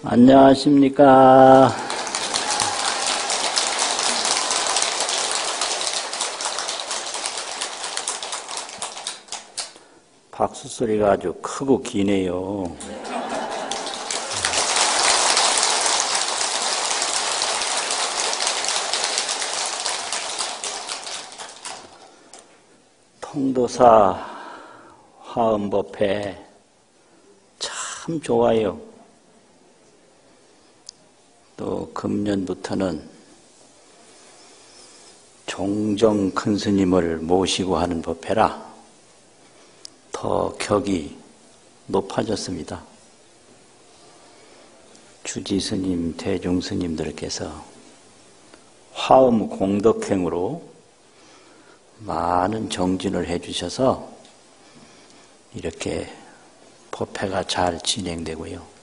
안녕하십니까. 박수 소리가 아주 크고 기네요. 통도사 화엄법회 참 좋아요. 또 금년부터는 종정 큰 스님을 모시고 하는 법회라 더 격이 높아졌습니다. 주지스님, 대중스님들께서 화엄 공덕행으로 많은 정진을 해주셔서 이렇게 법회가 잘 진행되고요.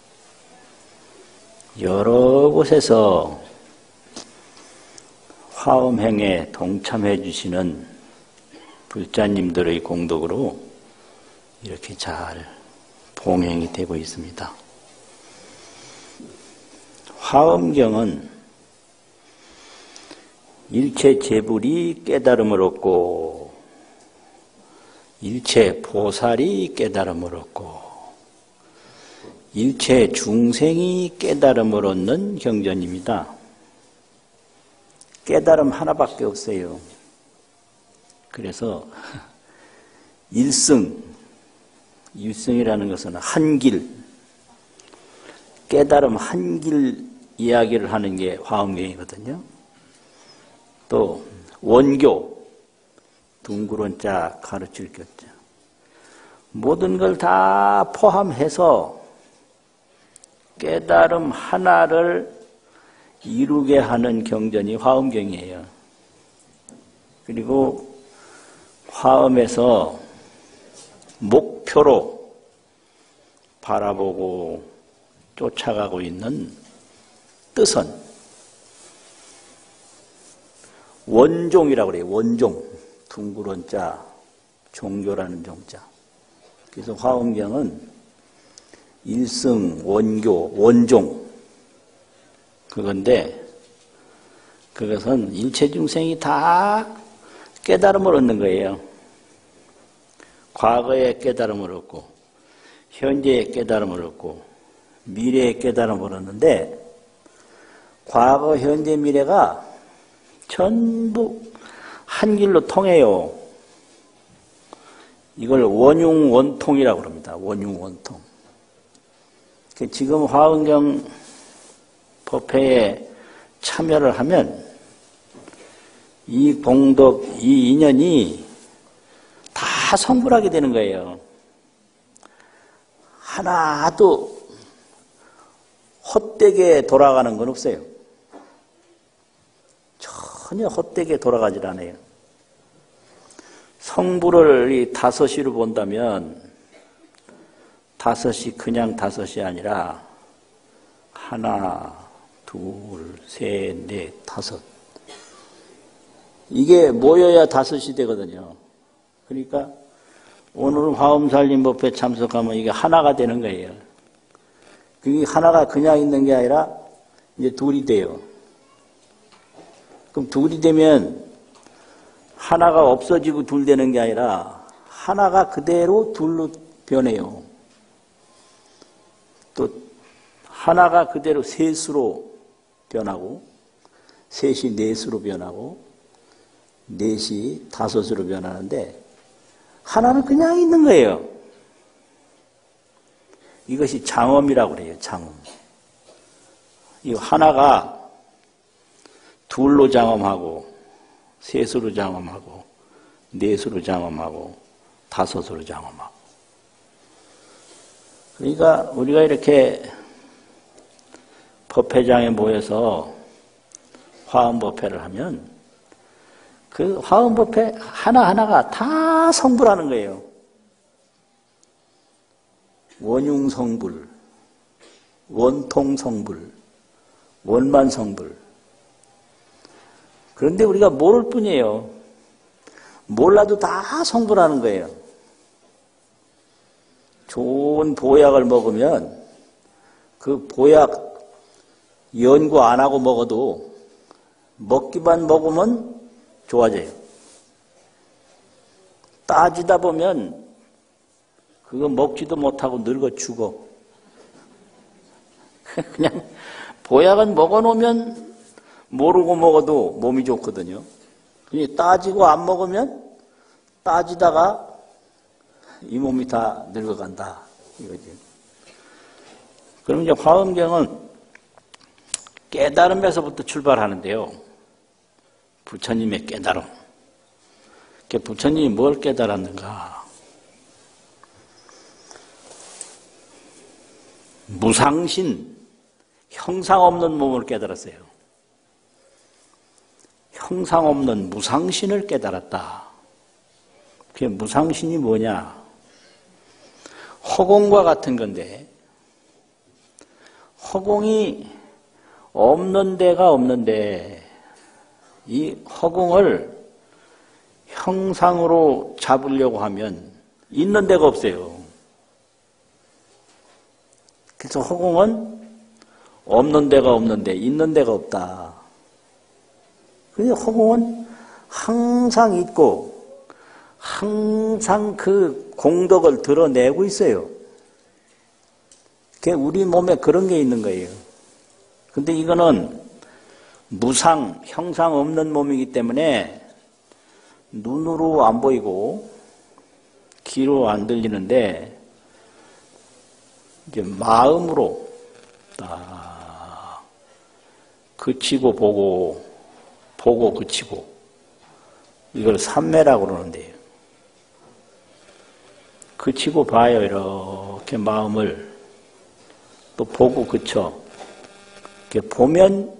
여러 곳에서 화엄행에 동참해 주시는 불자님들의 공덕으로 이렇게 잘 봉행이 되고 있습니다. 화엄경은 일체 재불이 깨달음을 얻고 일체 보살이 깨달음을 얻고 일체 중생이 깨달음을 얻는 경전입니다. 깨달음 하나밖에 없어요. 그래서 일승이라는 것은 한길, 깨달음 한길 이야기를 하는 게 화엄경이거든요. 또 원교, 둥그런 자 가르칠 것자, 모든 걸 다 포함해서 깨달음 하나를 이루게 하는 경전이 화엄경이에요. 그리고 화엄에서 목표로 바라보고 쫓아가고 있는 뜻은 원종이라고 그래요. 원종. 둥그런 자, 종교라는 종자. 그래서 화엄경은 일승, 원교, 원종. 그건데, 그것은 일체 중생이 다 깨달음을 얻는 거예요. 과거의 깨달음을 얻고, 현재의 깨달음을 얻고, 미래의 깨달음을 얻는데, 과거, 현재, 미래가 전부 한 길로 통해요. 이걸 원융원통이라고 합니다. 원융원통. 지금 화엄경 법회에 참여를 하면 이 공덕, 이 인연이 다 성불하게 되는 거예요. 하나도 헛되게 돌아가는 건 없어요. 전혀 헛되게 돌아가질 않아요. 성불을 이 다섯이로 본다면 다섯이 그냥 다섯이 아니라 하나, 둘, 셋, 넷, 다섯. 이게 모여야 다섯이 되거든요. 그러니까 오늘 화엄살림법회 참석하면 이게 하나가 되는 거예요. 그게 하나가 그냥 있는 게 아니라 이제 둘이 돼요. 그럼 둘이 되면 하나가 없어지고 둘 되는 게 아니라 하나가 그대로 둘로 변해요. 또 하나가 그대로 셋으로 변하고 셋이 넷으로 변하고 넷이 다섯으로 변하는데 하나는 그냥 있는 거예요. 이것이 장엄이라고 그래요. 장엄. 이 하나가 둘로 장엄하고 셋으로 장엄하고 넷으로 장엄하고 다섯으로 장엄하고. 그러니까 우리가 이렇게 법회장에 모여서 화엄법회를 하면 그 화엄법회 하나하나가 다 성불하는 거예요. 원융성불, 원통성불, 원만성불. 그런데 우리가 모를 뿐이에요. 몰라도 다 성불하는 거예요. 좋은 보약을 먹으면 그 보약 연구 안 하고 먹어도 먹기만 먹으면 좋아져요. 따지다 보면 그거 먹지도 못하고 늙어 죽어. 그냥 보약은 먹어놓으면 모르고 먹어도 몸이 좋거든요. 따지고 안 먹으면 따지다가 이 몸이 다 늙어간다 이거지. 그럼 이제 화엄경은 깨달음에서부터 출발하는데요. 부처님의 깨달음. 부처님이 뭘 깨달았는가? 무상신, 형상 없는 몸을 깨달았어요. 형상 없는 무상신을 깨달았다. 그게 무상신이 뭐냐? 허공과 같은 건데, 허공이 없는 데가 없는데, 이 허공을 형상으로 잡으려고 하면 있는 데가 없어요. 그래서 허공은 없는 데가 없는데 있는 데가 없다. 근데 허공은 항상 있고 항상 그 공덕을 드러내고 있어요. 그게 우리 몸에 그런 게 있는 거예요. 근데 이거는 무상, 형상 없는 몸이기 때문에 눈으로 안 보이고 귀로 안 들리는데 이제 마음으로 딱 그치고 보고 그치고 이걸 삼매라고 그러는데요. 그치고 봐요. 이렇게 마음을 또 보고 그쳐. 이렇게 보면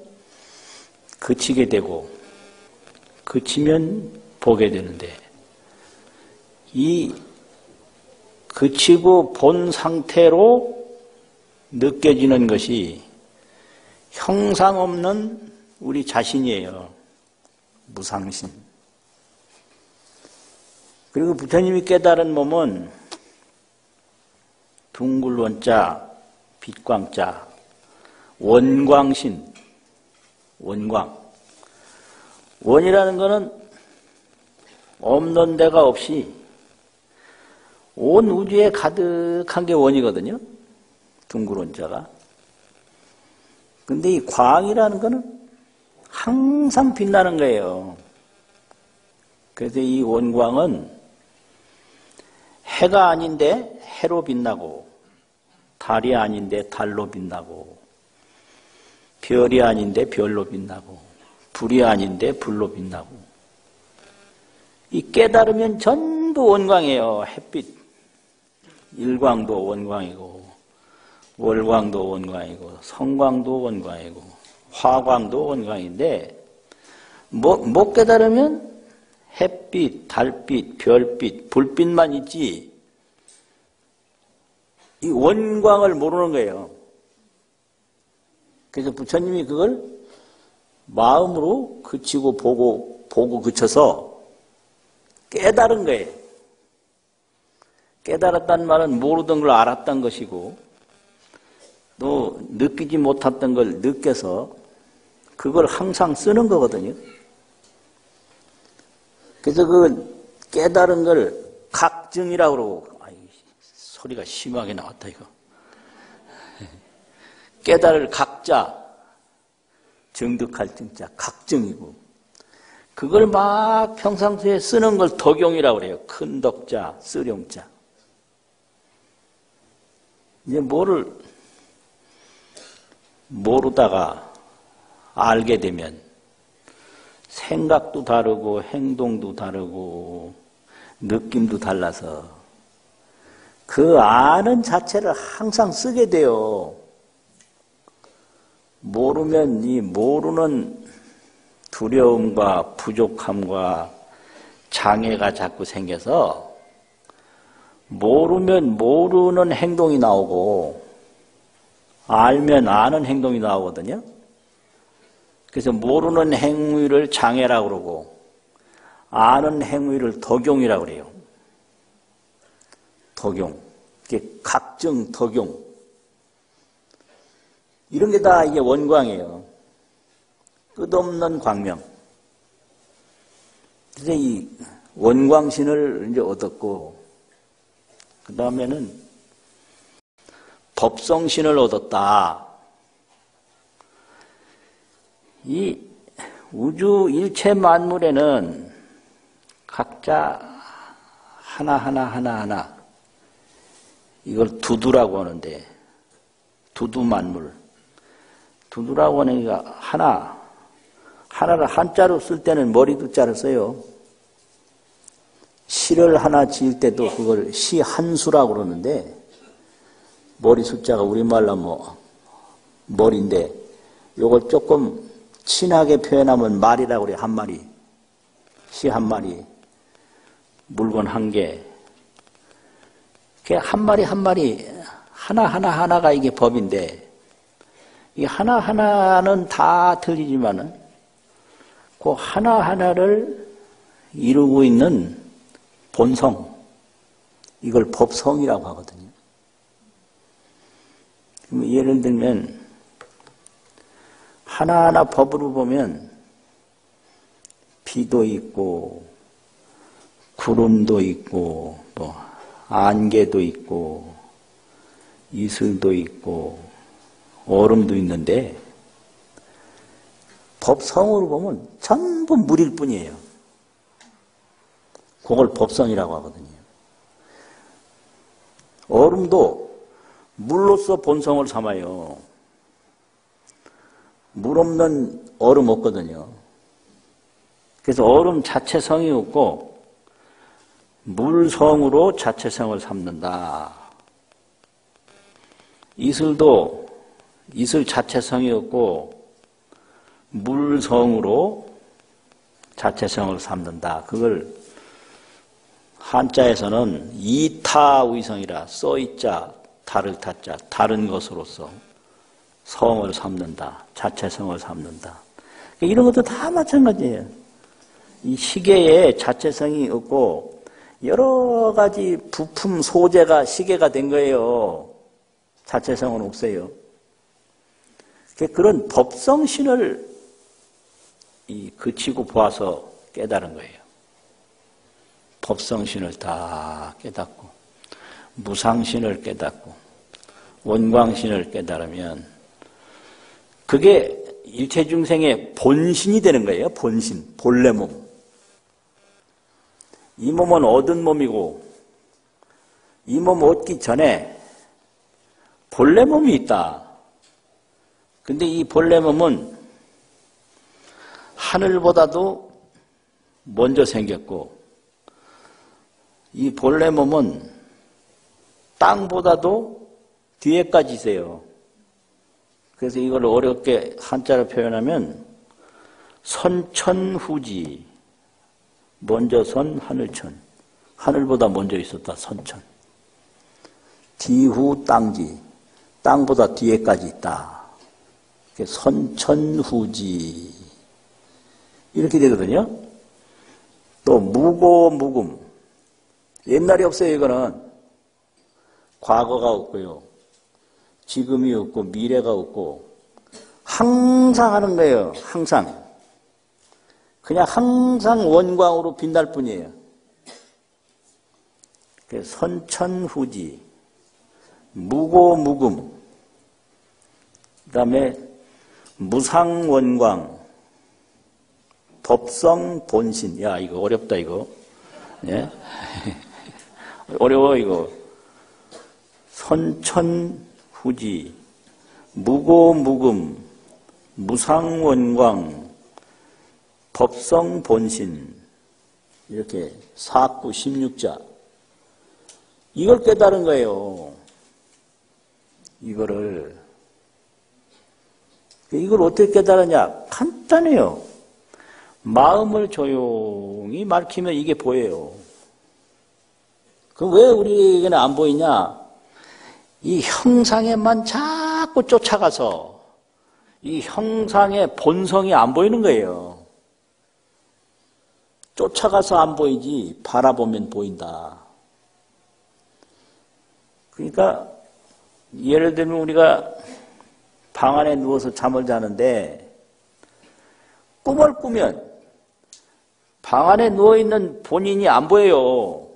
그치게 되고 그치면 보게 되는데 이 그치고 본 상태로 느껴지는 것이 형상 없는 우리 자신이에요. 무상신. 그리고 부처님이 깨달은 몸은 둥글 원자, 빛광자, 원광신, 원광. 원이라는 것은 없는 데가 없이 온 우주에 가득한 게 원이거든요. 둥글 원자가. 근데 이 광이라는 것은 항상 빛나는 거예요. 그래서 이 원광은 해가 아닌데 해로 빛나고, 달이 아닌데 달로 빛나고, 별이 아닌데 별로 빛나고, 불이 아닌데 불로 빛나고. 이 깨달으면 전부 원광이에요. 햇빛. 일광도 원광이고, 월광도 원광이고, 성광도 원광이고, 화광도 원광인데, 못 깨달으면 햇빛, 달빛, 별빛, 불빛만 있지, 이 원광을 모르는 거예요. 그래서 부처님이 그걸 마음으로 그치고 보고 그쳐서 깨달은 거예요. 깨달았다는 말은 모르던 걸 알았던 것이고 또 느끼지 못했던 걸 느껴서 그걸 항상 쓰는 거거든요. 그래서 그 깨달은 걸 각증이라고 그러고, 소리가 심하게 나왔다 이거. 깨달을 각자, 정득할 증자, 각증이고, 그걸 막 평상시에 쓰는 걸 덕용이라고 그래요. 큰 덕자, 쓰룡자. 이제 뭐를 모르다가 알게 되면 생각도 다르고 행동도 다르고 느낌도 달라서 그 아는 자체를 항상 쓰게 돼요. 모르면 이 모르는 두려움과 부족함과 장애가 자꾸 생겨서 모르면 모르는 행동이 나오고 알면 아는 행동이 나오거든요. 그래서 모르는 행위를 장애라고 그러고 아는 행위를 덕용이라고 그래요. 덕용. 이게 각증 덕용. 이런 게 다 이게 원광이에요. 끝없는 광명. 그래서 이 원광신을 이제 얻었고, 그 다음에는 법성신을 얻었다. 이 우주 일체 만물에는 각자 하나 이걸 두두라고 하는데, 두두 만물. 두두라고 하는 게 하나를 한자로 쓸 때는 머리두자를 써요. 시를 하나 지을 때도 그걸 시 한수라고 그러는데, 머리 숫자가 우리말로 뭐 머리인데, 요걸 조금 친하게 표현하면 말이라고 그래요. 한 마리. 시 한 마리. 물건 한 개. 한 마리 하나가 이게 법인데, 이 하나하나는 다 틀리지만은 그 하나하나를 이루고 있는 본성, 이걸 법성이라고 하거든요. 예를 들면 하나하나 법으로 보면 비도 있고 구름도 있고 뭐 안개도 있고 이슬도 있고 얼음도 있는데, 법성으로 보면 전부 물일 뿐이에요. 그걸 법성이라고 하거든요. 얼음도 물로서 본성을 삼아요. 물 없는 얼음 없거든요. 그래서 얼음 자체성이 없고 물성으로 자체성을 삼는다. 이슬도 이슬 자체성이 없고 물성으로 자체성을 삼는다. 그걸 한자에서는 이타의성이라, 써있자 다를 타자, 다른 것으로서 성을 삼는다. 자체성을 삼는다. 이런 것도 다 마찬가지예요. 이 시계에 자체성이 없고 여러 가지 부품 소재가 시계가 된 거예요. 자체성은 없어요. 그런 법성신을 그치고 보아서 깨달은 거예요. 법성신을 다 깨닫고 무상신을 깨닫고 원광신을 깨달으면 그게 일체중생의 본신이 되는 거예요. 본신, 본래 몸. 이 몸은 얻은 몸이고 이 몸 얻기 전에 본래 몸이 있다. 근데 이 본래 몸은 하늘보다도 먼저 생겼고 이 본래 몸은 땅보다도 뒤에까지 있어요. 그래서 이걸 어렵게 한자로 표현하면 선천후지, 먼저 선 하늘천, 하늘보다 먼저 있었다 선천, 뒤후 땅지, 땅보다 뒤에까지 있다. 선천후지 이렇게 되거든요. 또 무고무금, 옛날이 없어요. 이거는 과거가 없고요, 지금이 없고 미래가 없고 항상 하는 거예요. 항상 그냥 항상 원광으로 빛날 뿐이에요. 선천후지, 무고무금, 그 다음에 무상원광, 법성본신. 야, 이거 어렵다, 이거. 예? 어려워, 이거. 선천후지, 무고무금, 무상원광, 법성본신. 이렇게 사구 16자. 이걸 깨달은 거예요. 이걸 어떻게 깨달았냐? 간단해요. 마음을 조용히 밝히면 이게 보여요. 그럼 왜 우리에게는 안 보이냐? 이 형상에만 자꾸 쫓아가서 이 형상의 본성이 안 보이는 거예요. 쫓아가서 안 보이지 바라보면 보인다. 그러니까 예를 들면 우리가 방 안에 누워서 잠을 자는데 꿈을 꾸면 방 안에 누워있는 본인이 안 보여요.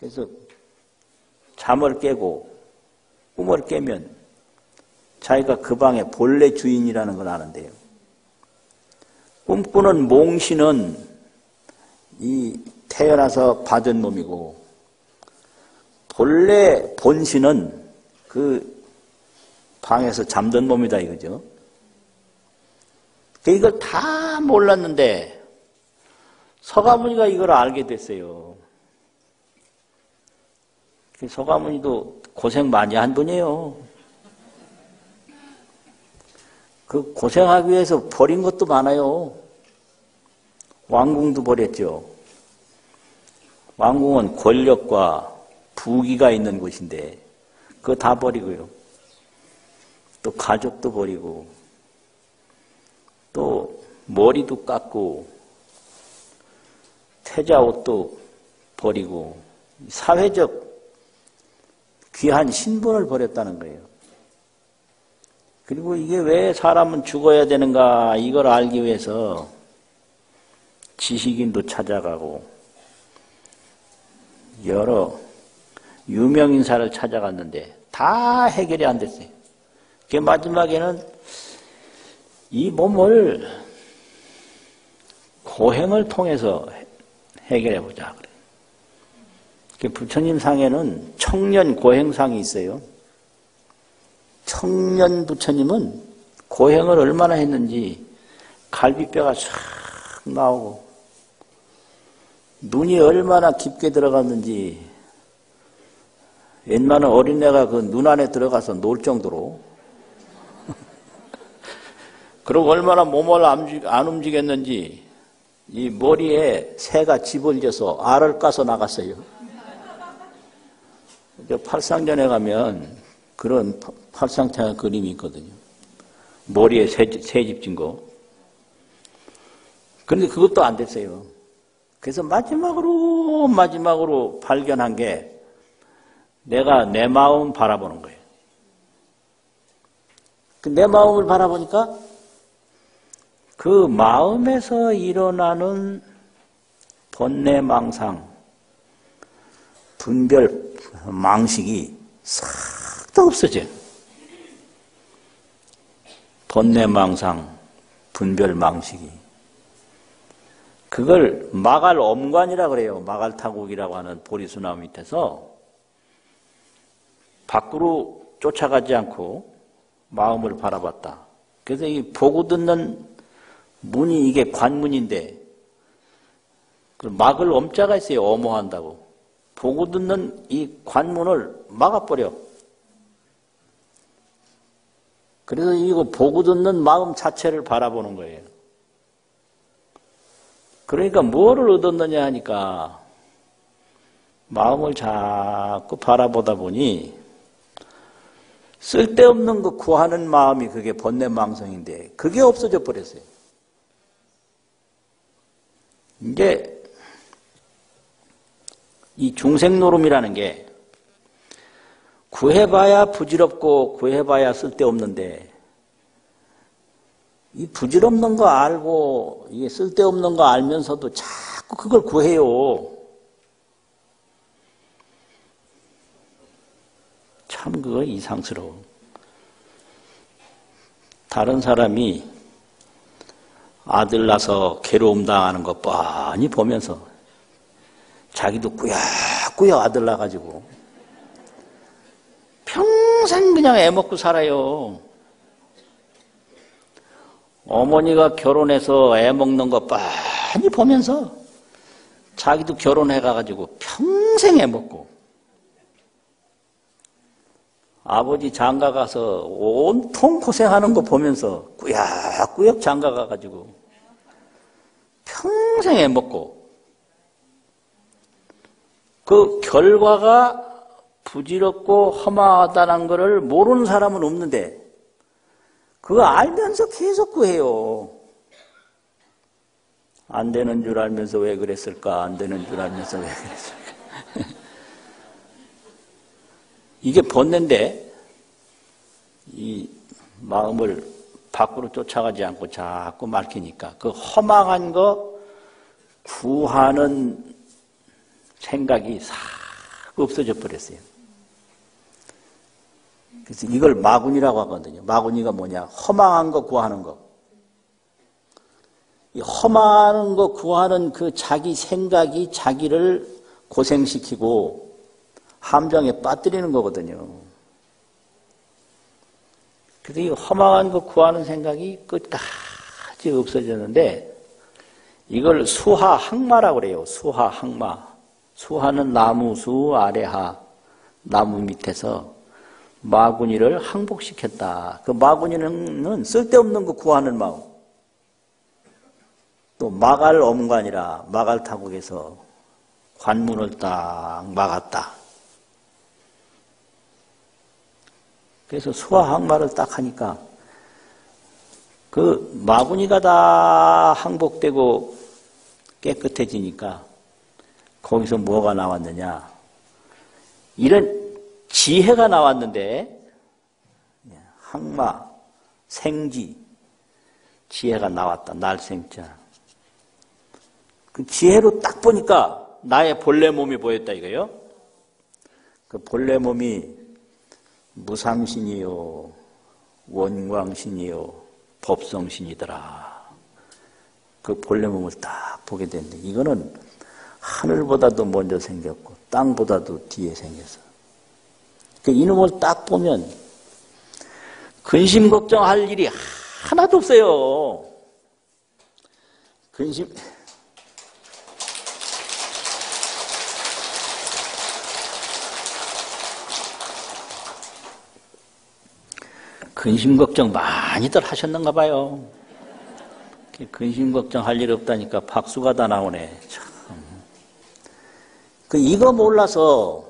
그래서 잠을 깨고 꿈을 깨면 자기가 그 방의 본래 주인이라는 걸 아는데요. 꿈꾸는 몽신은 이 태어나서 받은 놈이고 본래 본신은 그 방에서 잠든 놈이다 이거죠. 이걸 다 몰랐는데 서가모니가 이걸 알게 됐어요. 서가모니도 고생 많이 한 분이에요. 그 고생하기 위해서 버린 것도 많아요. 왕궁도 버렸죠. 왕궁은 권력과 부귀가 있는 곳인데 그거 다 버리고요. 또 가족도 버리고 또 머리도 깎고 태자 옷도 버리고 사회적 귀한 신분을 버렸다는 거예요. 그리고 이게 왜 사람은 죽어야 되는가 이걸 알기 위해서 지식인도 찾아가고 여러 유명인사를 찾아갔는데 다 해결이 안 됐어요. 그 마지막에는 이 몸을 고행을 통해서 해결해 보자 그래요. 부처님 상에는 청년 고행상이 있어요. 청년 부처님은 고행을 얼마나 했는지 갈비뼈가 싹 나오고 눈이 얼마나 깊게 들어갔는지 웬만한 어린애가 그 눈 안에 들어가서 놀 정도로 그리고 얼마나 몸을 안 움직였는지 이 머리에 새가 집을 져서 알을 까서 나갔어요. 팔상전에 가면 그런 팔상태한 그림이 있거든요. 머리에 새집 진 거. 그런데 그것도 안 됐어요. 그래서 마지막으로 발견한 게 내가 내 마음 바라보는 거예요. 내 마음을 바라보니까 그 마음에서 일어나는 번뇌망상, 분별, 망식이 싹 다 없어져요. 번뇌망상, 분별망식이. 그걸 마갈엄관이라고 그래요. 마갈타국이라고 하는 보리수나무 밑에서 밖으로 쫓아가지 않고 마음을 바라봤다. 그래서 이 보고 듣는 문이 이게 관문인데 그 막을 엄자가 있어요. 엄호한다고. 보고 듣는 이 관문을 막아버려. 그래서 이거 보고 듣는 마음 자체를 바라보는 거예요. 그러니까 뭐를 얻었느냐 하니까 마음을 자꾸 바라보다 보니 쓸데없는 거 구하는 마음이 그게 번뇌망성인데 그게 없어져 버렸어요. 이제 이 중생노름이라는 게 구해봐야 부질없고 구해봐야 쓸데없는데 이 부질없는 거 알고 이게 쓸데없는 거 알면서도 자꾸 그걸 구해요. 참 그거 이상스러워. 다른 사람이 아들 낳아서 괴로움 당하는 거 뻔히 보면서 자기도 꾸역꾸역 아들 낳아가지고 평생 그냥 애 먹고 살아요. 어머니가 결혼해서 애 먹는 거 뻔히 보면서 자기도 결혼해가지고 평생 애 먹고 아버지 장가 가서 온통 고생하는 거 보면서 꾸역꾸역 장가 가가지고 평생 애 먹고 그 결과가 부질없고 허망하다는 것을 모르는 사람은 없는데 그거 알면서 계속 구해요. 안 되는 줄 알면서 왜 그랬을까? 안 되는 줄 알면서 왜 그랬을까? 이게 번뇌인데 이 마음을 밖으로 쫓아가지 않고 자꾸 막히니까 그 허망한 거 구하는 생각이 싹 없어져 버렸어요. 그래서 이걸 마군이라고 하거든요. 마군이가 뭐냐? 허망한 거 구하는 거. 이 허망한 거 구하는 그 자기 생각이 자기를 고생시키고 함정에 빠뜨리는 거거든요. 그래서 이 허망한 거 구하는 생각이 끝까지 없어졌는데 이걸 수하항마라고 그래요. 수하항마. 수하는 나무수 아래하, 나무 밑에서 마구니를 항복시켰다. 그 마구니는 쓸데없는 거 구하는 마음. 또 마갈 엄관이라 마갈 타국에서 관문을 딱 막았다. 그래서 수하항마를 딱 하니까 그 마구니가 다 항복되고 깨끗해지니까 거기서 뭐가 나왔느냐? 이런 지혜가 나왔는데 항마, 생지, 지혜가 나왔다. 날생자. 그 지혜로 딱 보니까 나의 본래 몸이 보였다 이거요. 그 본래 몸이 무상신이요, 원광신이요, 법성신이더라. 그 본래 몸을 딱 보게 됐는데 이거는 하늘보다도 먼저 생겼고 땅보다도 뒤에 생겨서 이놈을 딱 보면 근심 걱정할 일이 하나도 없어요. 근심 걱정 많이들 하셨는가 봐요. 근심 걱정할 일 없다니까 박수가 다 나오네. 참. 이거 몰라서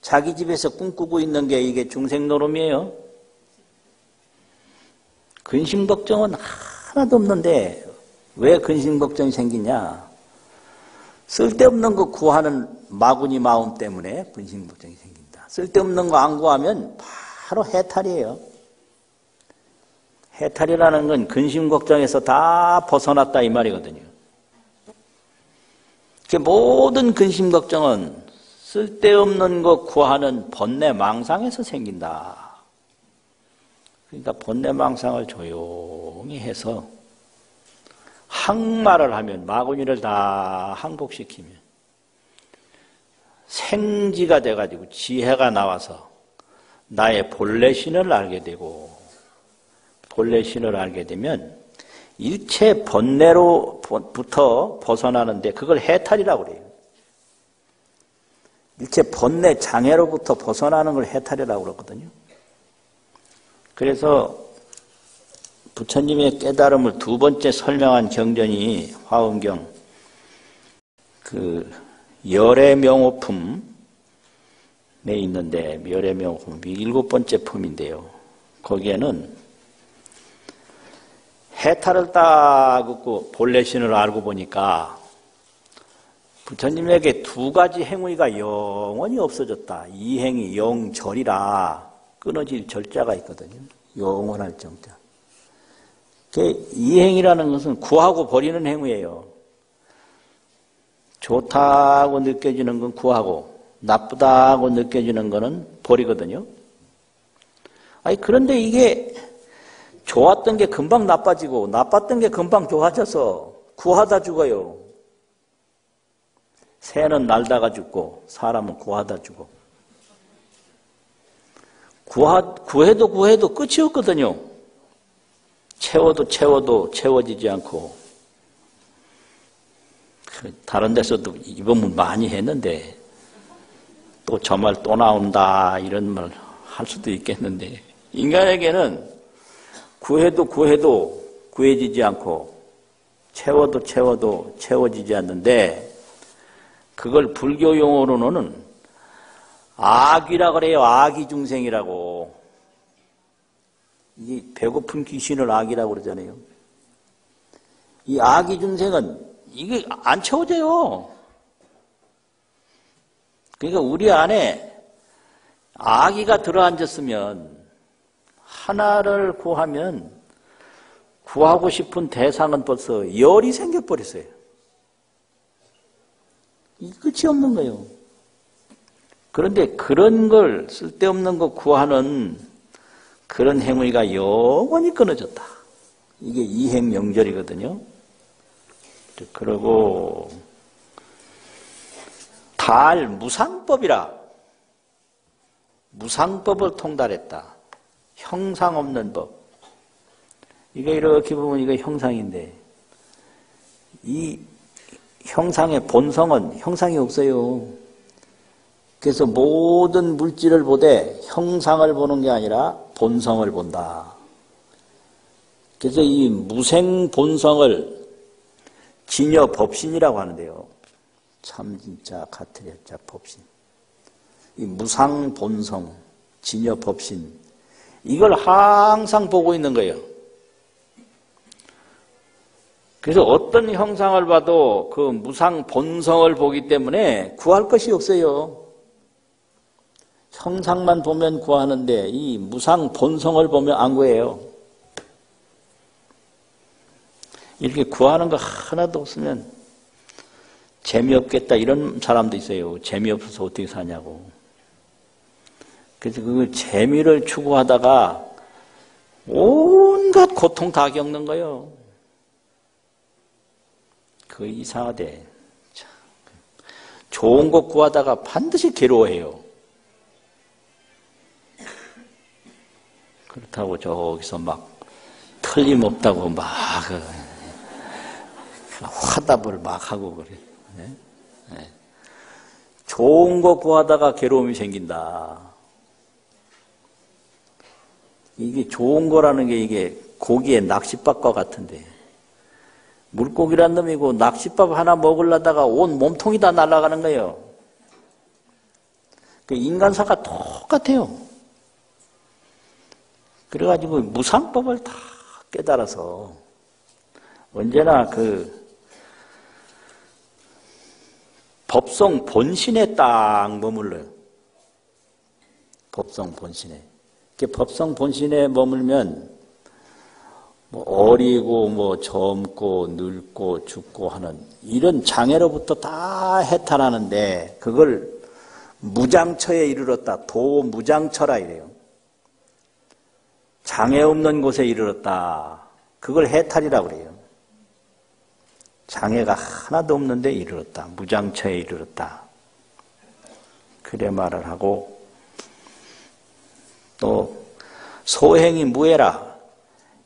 자기 집에서 꿈꾸고 있는 게 이게 중생노름이에요. 근심 걱정은 하나도 없는데 왜 근심 걱정이 생기냐? 쓸데없는 거 구하는 마구니 마음 때문에 근심 걱정이 생긴다. 쓸데없는 거 안 구하면 바로 해탈이에요. 해탈이라는 건 근심 걱정에서 다 벗어났다 이 말이거든요. 모든 근심 걱정은 쓸데없는 것 구하는 번뇌 망상에서 생긴다. 그러니까 번뇌 망상을 조용히 해서 항마를 하면 마구니를 다 항복시키면 생지가 돼가지고 지혜가 나와서 나의 본래 신을 알게 되고 본래 신을 알게 되면 일체 번뇌로부터 벗어나는데 그걸 해탈이라고 그래요. 일체 번뇌 장애로부터 벗어나는 걸 해탈이라고 그러거든요. 그래서 부처님의 깨달음을 두 번째 설명한 경전이 화엄경 그 열애명호품에 있는데 열애명호품이 7번째 품인데요. 거기에는 해탈을 딱 긋고 본래 신을 알고 보니까 부처님에게 두 가지 행위가 영원히 없어졌다. 이 행위 영절이라 끊어질 절자가 있거든요. 영원할 정자. 이 행위라는 것은 구하고 버리는 행위예요. 좋다고 느껴지는 건 구하고 나쁘다고 느껴지는 거는 버리거든요. 그런데 이게 좋았던 게 금방 나빠지고 나빴던 게 금방 좋아져서 구하다 죽어요. 새는 날다가 죽고 사람은 구하다 죽어. 구해도 끝이 없거든요. 채워도 채워지지 않고. 다른 데서도 이번 많이 했는데 또 저 말 또 나온다 이런 말 할 수도 있겠는데 인간에게는 구해도 구해지지 않고 채워도 채워지지 않는데 그걸 불교 용어로는 악이라 그래요. 악이 중생이라고. 이 배고픈 귀신을 악이라고 그러잖아요. 이 악이 중생은 이게 안 채워져요. 그러니까 우리 안에 악이가 들어앉았으면 하나를 구하면 구하고 싶은 대상은 벌써 열이 생겨버렸어요. 이 끝이 없는 거예요. 그런데 그런 걸 쓸데없는 거 구하는 그런 행위가 영원히 끊어졌다. 이게 이행명절이거든요. 그러고 달무상법이라 무상법을 통달했다. 형상 없는 법. 이게 이렇게 보면 이거 형상인데 이 형상의 본성은 형상이 없어요. 그래서 모든 물질을 보되 형상을 보는 게 아니라 본성을 본다. 그래서 이 무생 본성을 진여 법신이라고 하는데요. 참 진짜 같으랴 자 법신. 이 무상 본성, 진여 법신 이걸 항상 보고 있는 거예요. 그래서 어떤 형상을 봐도 그 무상 본성을 보기 때문에 구할 것이 없어요. 형상만 보면 구하는데 이 무상 본성을 보면 안 구해요. 이렇게 구하는 거 하나도 없으면 재미없겠다 이런 사람도 있어요. 재미없어서 어떻게 사냐고. 그래서 그 재미를 추구하다가 온갖 고통 다 겪는 거예요. 그 이상하대. 좋은 것 구하다가 반드시 괴로워해요. 그렇다고 저기서 막 틀림없다고 막 화답을 막 하고 그래. 네? 네. 좋은 거 구하다가 괴로움이 생긴다. 이게 좋은 거라는 게 이게 고기의 낚싯밥과 같은데 물고기란 놈이고 낚싯밥 하나 먹으려다가 온 몸통이 다 날아가는 거예요. 그 인간사가 똑같아요. 그래가지고 무상법을 다 깨달아서 언제나 그 법성 본신에 딱 머물러요. 법성 본신에. 법성 본신에 머물면 뭐 어리고 뭐 젊고 늙고 죽고 하는 이런 장애로부터 다 해탈하는데 그걸 무장처에 이르렀다. 도무장처라 이래요. 장애 없는 곳에 이르렀다. 그걸 해탈이라고 그래요. 장애가 하나도 없는데 이르렀다. 무장처에 이르렀다. 그래 말을 하고 또 소행이 무해라.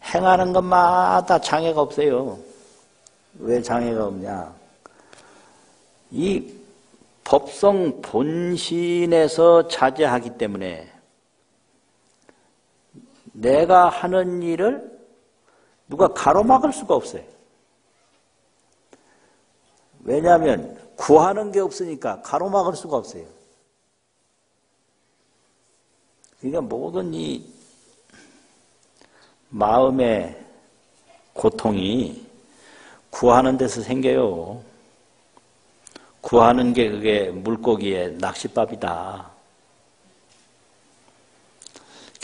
행하는 것마다 장애가 없어요. 왜 장애가 없냐? 이 법성 본신에서 자제하기 때문에 내가 하는 일을 누가 가로막을 수가 없어요. 왜냐하면 구하는 게 없으니까 가로막을 수가 없어요. 그러니까 모든 이 마음의 고통이 구하는 데서 생겨요. 구하는 게 그게 물고기의 낚싯밥이다.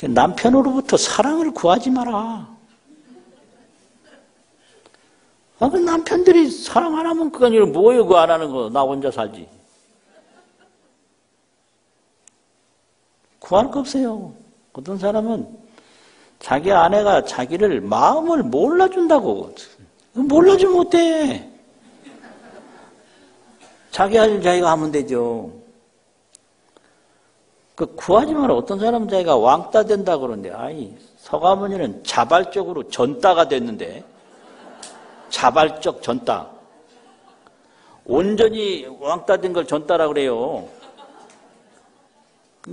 남편으로부터 사랑을 구하지 마라. 그 남편들이 사랑 안 하면 그거 아니라 뭐예요? 그거 안 하는 거. 나 혼자 살지. 구할 거 없어요. 어떤 사람은 자기 아내가 자기를 마음을 몰라준다고. 몰라주면 어때? 자기 할 일 자기가 하면 되죠. 그 구하지 마라. 어떤 사람은 자기가 왕따 된다 그러는데, 아니, 서가모니는 자발적으로 전따가 됐는데, 자발적 전따. 온전히 왕따 된 걸 전따라 그래요.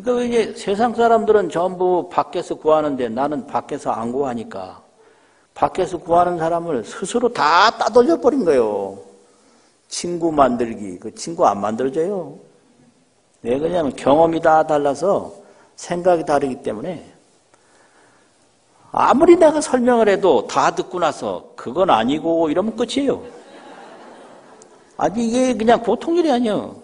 그러니까 이제 세상 사람들은 전부 밖에서 구하는데 나는 밖에서 안 구하니까 밖에서 구하는 사람을 스스로 다 따돌려 버린 거예요. 친구 만들기. 그 친구 안 만들어져요. 왜 그러냐면 경험이 다 달라서 생각이 다르기 때문에 아무리 내가 설명을 해도 다 듣고 나서 그건 아니고 이러면 끝이에요. 아니 이게 그냥 보통 일이 아니에요.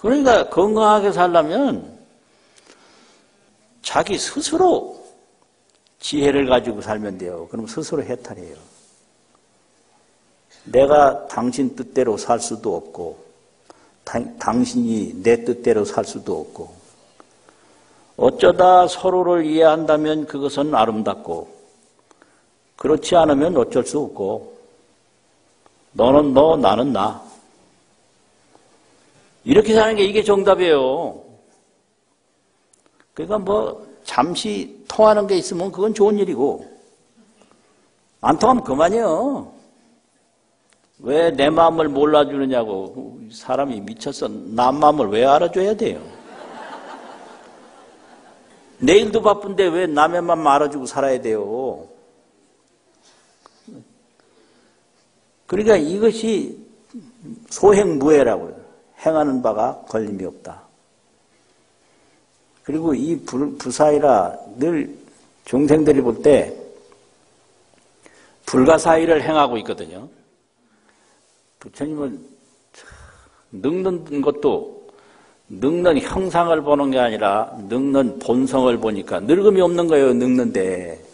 그러니까 건강하게 살려면 자기 스스로 지혜를 가지고 살면 돼요. 그럼 스스로 해탈해요. 내가 당신 뜻대로 살 수도 없고 당신이 내 뜻대로 살 수도 없고 어쩌다 서로를 이해한다면 그것은 아름답고 그렇지 않으면 어쩔 수 없고 너는 너 나는 나 이렇게 사는 게 이게 정답이에요. 그러니까 뭐 잠시 통하는 게 있으면 그건 좋은 일이고 안 통하면 그만이요. 왜 내 마음을 몰라주느냐고. 사람이 미쳤어. 남 마음을 왜 알아줘야 돼요? 내일도 바쁜데 왜 남의 마음 알아주고 살아야 돼요? 그러니까 이것이 소행무해라고요. 행하는 바가 걸림이 없다. 그리고 이 부사이라 늘 중생들이 볼 때 불가사의를 행하고 있거든요. 부처님은 늙는 것도 늙는 형상을 보는 게 아니라 늙는 본성을 보니까 늙음이 없는 거예요. 늙는데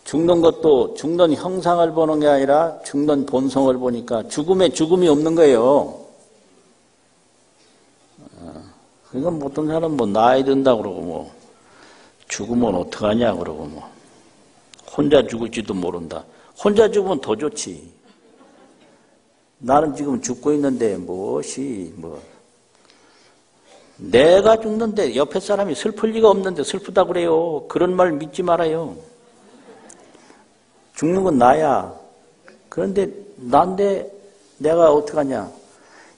죽는 것도 죽는 형상을 보는 게 아니라 죽는 본성을 보니까 죽음에 죽음이 없는 거예요. 그러니까 어떤 사람은 뭐 나이 든다 그러고 뭐 죽으면 어떡하냐 그러고 뭐 혼자 죽을지도 모른다. 혼자 죽으면 더 좋지. 나는 지금 죽고 있는데 무엇이 뭐 내가 죽는데 옆에 사람이 슬플 리가 없는데 슬프다 그래요. 그런 말 믿지 말아요. 죽는 건 나야. 그런데 난데 내가 어떡하냐.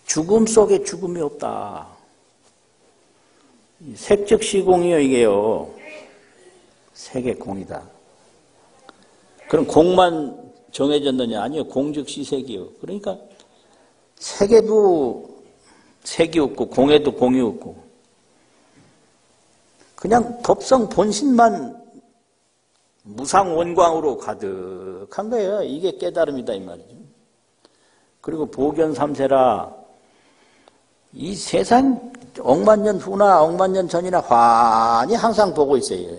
죽음 속에 죽음이 없다. 색즉 시공이요 이게요. 색의 공이다. 그럼 공만 정해졌느냐? 아니요. 공즉 시색이요. 그러니까 색에도 색이 없고 공에도 공이 없고 그냥 법성 본신만 무상원광으로 가득한 거예요. 이게 깨달음이다 이 말이죠. 그리고 보견삼세라 이 세상 억만년 후나 억만년 전이나 환히 항상 보고 있어요.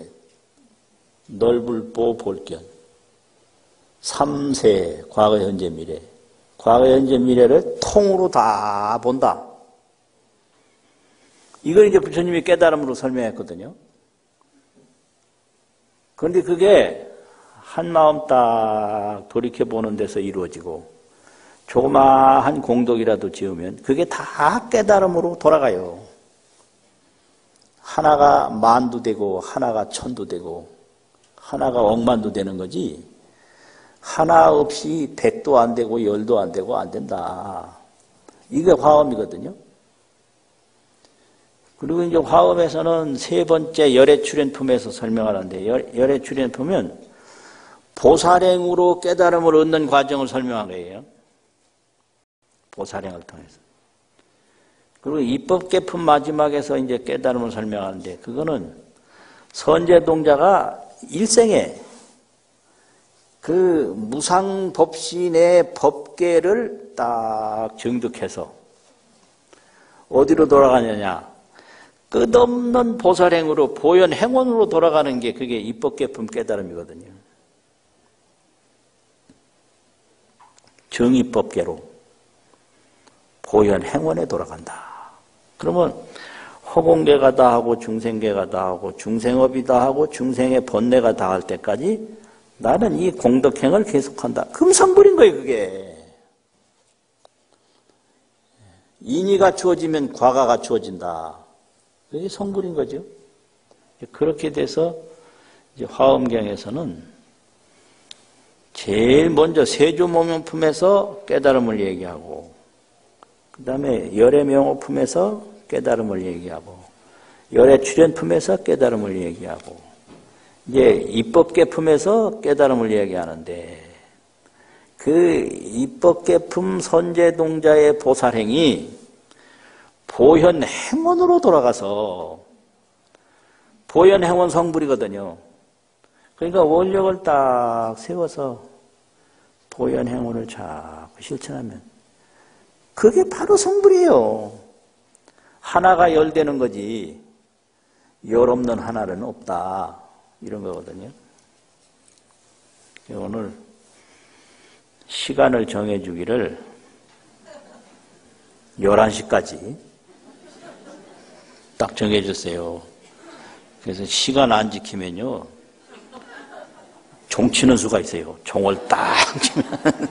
넓을보 볼견 삼세 과거 현재 미래 과거 현재 미래를 통으로 다 본다. 이걸 이제 부처님이 깨달음으로 설명했거든요. 그런데 그게 한 마음 딱 돌이켜보는 데서 이루어지고 조그마한 공덕이라도 지으면 그게 다 깨달음으로 돌아가요. 하나가 만도 되고 하나가 천도 되고 하나가 억만도 되는 거지 하나 없이 백도 안 되고 열도 안 되고 안 된다. 이게 화엄이거든요. 그리고 이제 화엄에서는 세 번째 열애출현품에서 설명하는데 열애출현품은 보살행으로 깨달음을 얻는 과정을 설명한 거예요. 보살행을 통해서. 그리고 입법계품 마지막에서 이제 깨달음을 설명하는데 그거는 선제동자가 일생에 그 무상법신의 법계를 딱 정득해서 어디로 돌아가느냐 끝없는 보살행으로 보현행원으로 돌아가는 게 그게 입법계품 깨달음이거든요. 정의법계로 보현행원에 돌아간다. 그러면 허공계가 다 하고 중생계가 다 하고 중생업이 다 하고 중생의 번뇌가 다 할 때까지 나는 이 공덕행을 계속한다. 그럼 성불인 거예요, 그게. 인이 갖추어지면 과가 갖추어진다. 그게 성불인 거죠. 그렇게 돼서 이제 화엄경에서는 제일 먼저 세조모명품에서 깨달음을 얘기하고 그 다음에 열애명호품에서 깨달음을 얘기하고 열애출현품에서 깨달음을 얘기하고 이제 입법계품에서 깨달음을 얘기하는데 그 입법계품 선제동자의 보살행이 보현행원으로 돌아가서 보현행원 성불이거든요. 그러니까 원력을 딱 세워서 보현행원을 자꾸 실천하면 그게 바로 성불이에요. 하나가 열되는 거지. 열 없는 하나는 없다. 이런 거거든요. 오늘 시간을 정해주기를 11시까지 딱 정해줬어요. 그래서 시간 안 지키면요, 종 치는 수가 있어요. 종을 딱 치면.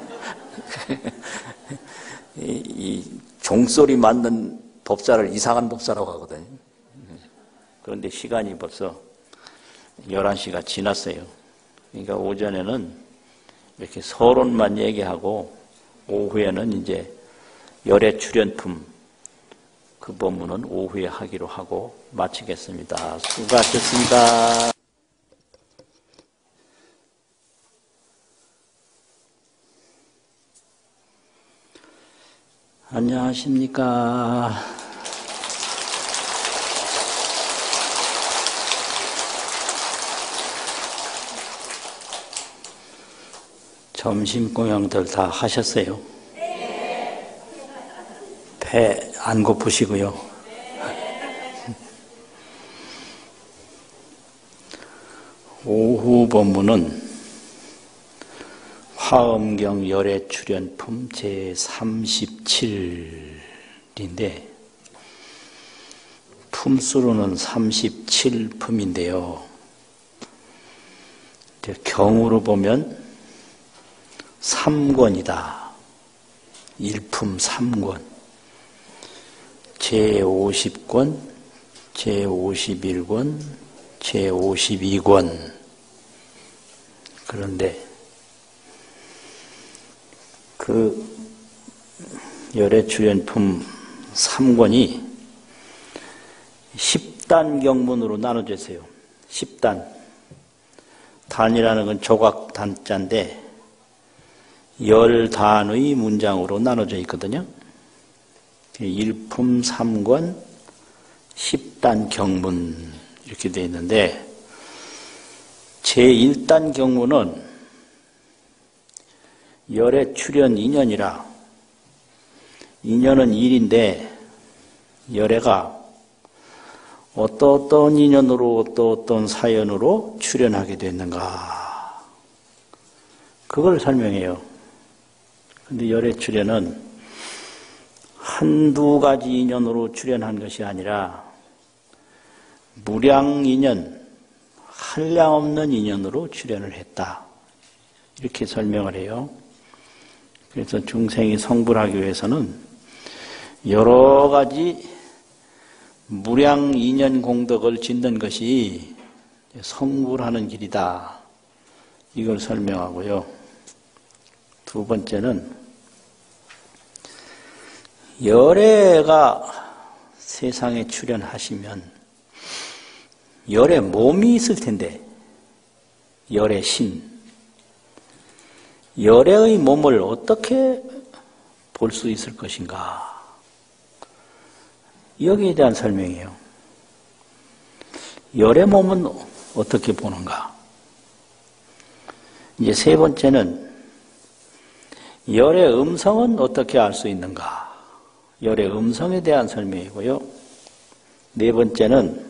이 종소리 맞는 법사를 이상한 법사라고 하거든요. 그런데 시간이 벌써 11시가 지났어요. 그러니까 오전에는 이렇게 서론만 얘기하고 오후에는 이제 열애 출연품 그 법문은 오후에 하기로 하고 마치겠습니다. 수고하셨습니다. 안녕하십니까. 점심 공양들 다 하셨어요? 배 안 고프시고요. 오후 법문은 화엄경 열애 출연품 제37인데 품수로는 37품인데요. 경으로 보면 3권이다. 1품 3권. 제50권, 제51권, 제52권. 그런데 그 열애 출연품 3권이 10단 경문으로 나눠져 있어요. 10단. 단이라는 건 조각 단자인데 10단의 문장으로 나눠져 있거든요. 1품 3권 10단 경문 이렇게 되어 있는데 제1단 경문은 열애 출연 인연이라 인연은 일인데 열애가 어떤 인연으로 어떤 사연으로 출연하게 됐는가 그걸 설명해요. 근데 열애 출연은 한두 가지 인연으로 출연한 것이 아니라 무량 인연, 한량 없는 인연으로 출연을 했다. 이렇게 설명을 해요. 그래서 중생이 성불하기 위해서는 여러 가지 무량 인연 공덕을 짓는 것이 성불하는 길이다. 이걸 설명하고요. 두 번째는 열애가 세상에 출연하시면 열애 몸이 있을 텐데 열애 신 열애의 몸을 어떻게 볼 수 있을 것인가 여기에 대한 설명이에요. 열애 몸은 어떻게 보는가. 이제 세 번째는 열애 음성은 어떻게 알 수 있는가. 열애 음성에 대한 설명이고요. 네 번째는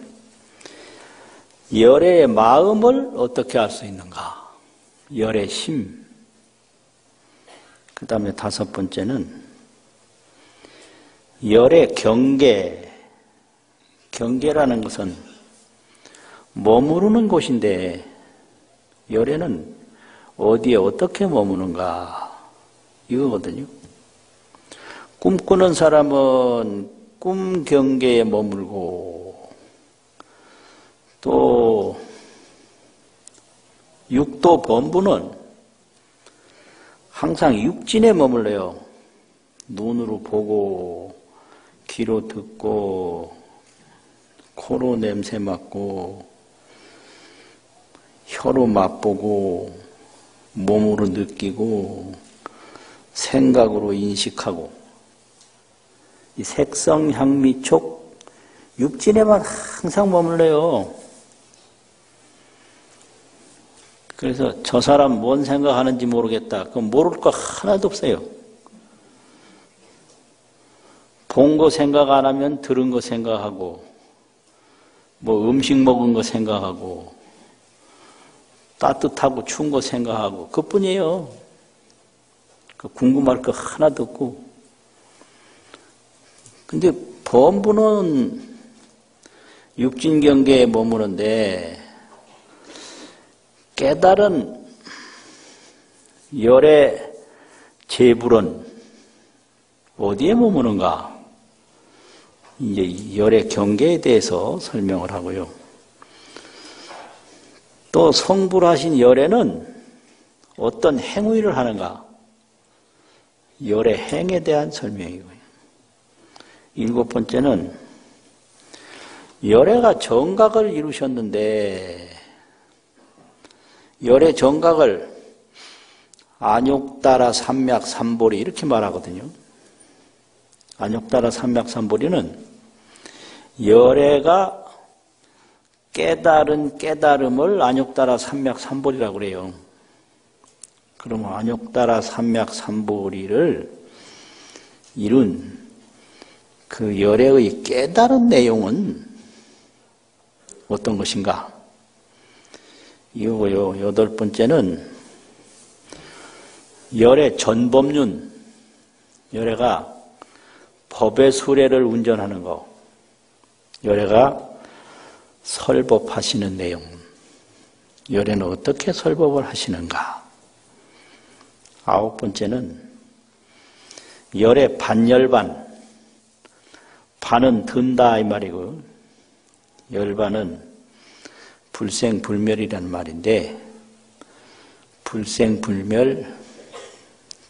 열애의 마음을 어떻게 알 수 있는가. 열애 심. 그 다음에 다섯 번째는 열애 경계. 경계라는 것은 머무르는 곳인데 열애는 어디에 어떻게 머무는가 이거거든요. 꿈꾸는 사람은 꿈 경계에 머물고 또 육도 범부는 항상 육진에 머물러요. 눈으로 보고 귀로 듣고 코로 냄새 맡고 혀로 맛보고 몸으로 느끼고 생각으로 인식하고 이 색성, 향미, 촉, 육진에만 항상 머물러요. 그래서 저 사람 뭔 생각하는지 모르겠다. 그럼 모를 거 하나도 없어요. 본 거 생각 안 하면 들은 거 생각하고 뭐 음식 먹은 거 생각하고 따뜻하고 추운 거 생각하고 그뿐이에요. 궁금할 거 하나도 없고. 근데 범부는 육진경계에 머무는데 깨달은 열의 재불은 어디에 머무는가? 이제 열의 경계에 대해서 설명을 하고요. 또 성불하신 열에는 어떤 행위를 하는가? 열의 행에 대한 설명이고요. 7번째는 열애가 정각을 이루셨는데 열의 정각을 안욕따라 삼맥삼보리 이렇게 말하거든요. 안욕따라 삼맥삼보리는 열애가 깨달은 깨달음을 안욕따라 삼맥삼보리라고 그래요. 그러면 안욕따라 삼맥삼보리를 이룬 그 열애의 깨달은 내용은 어떤 것인가? 이거고요. 8번째는 열애 전법륜, 열애가 법의 수레를 운전하는 거, 열애가 설법하시는 내용, 열애는 어떻게 설법을 하시는가? 9번째는 열애 반열반, 반은 든다 이 말이고 열반은 불생불멸이라는 말인데 불생불멸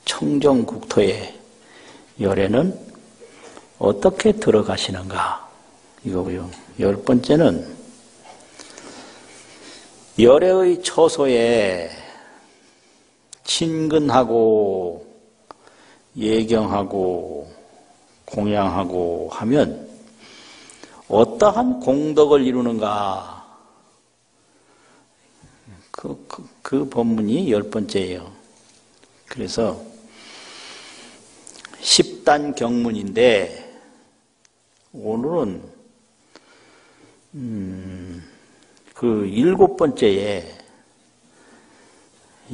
청정국토에 열애는 어떻게 들어가시는가 이거고요. 10번째는 열애의 처소에 친근하고 예경하고 공양하고 하면 어떠한 공덕을 이루는가? 그 법문이 10번째예요. 그래서 10단 경문인데 오늘은 그 7번째에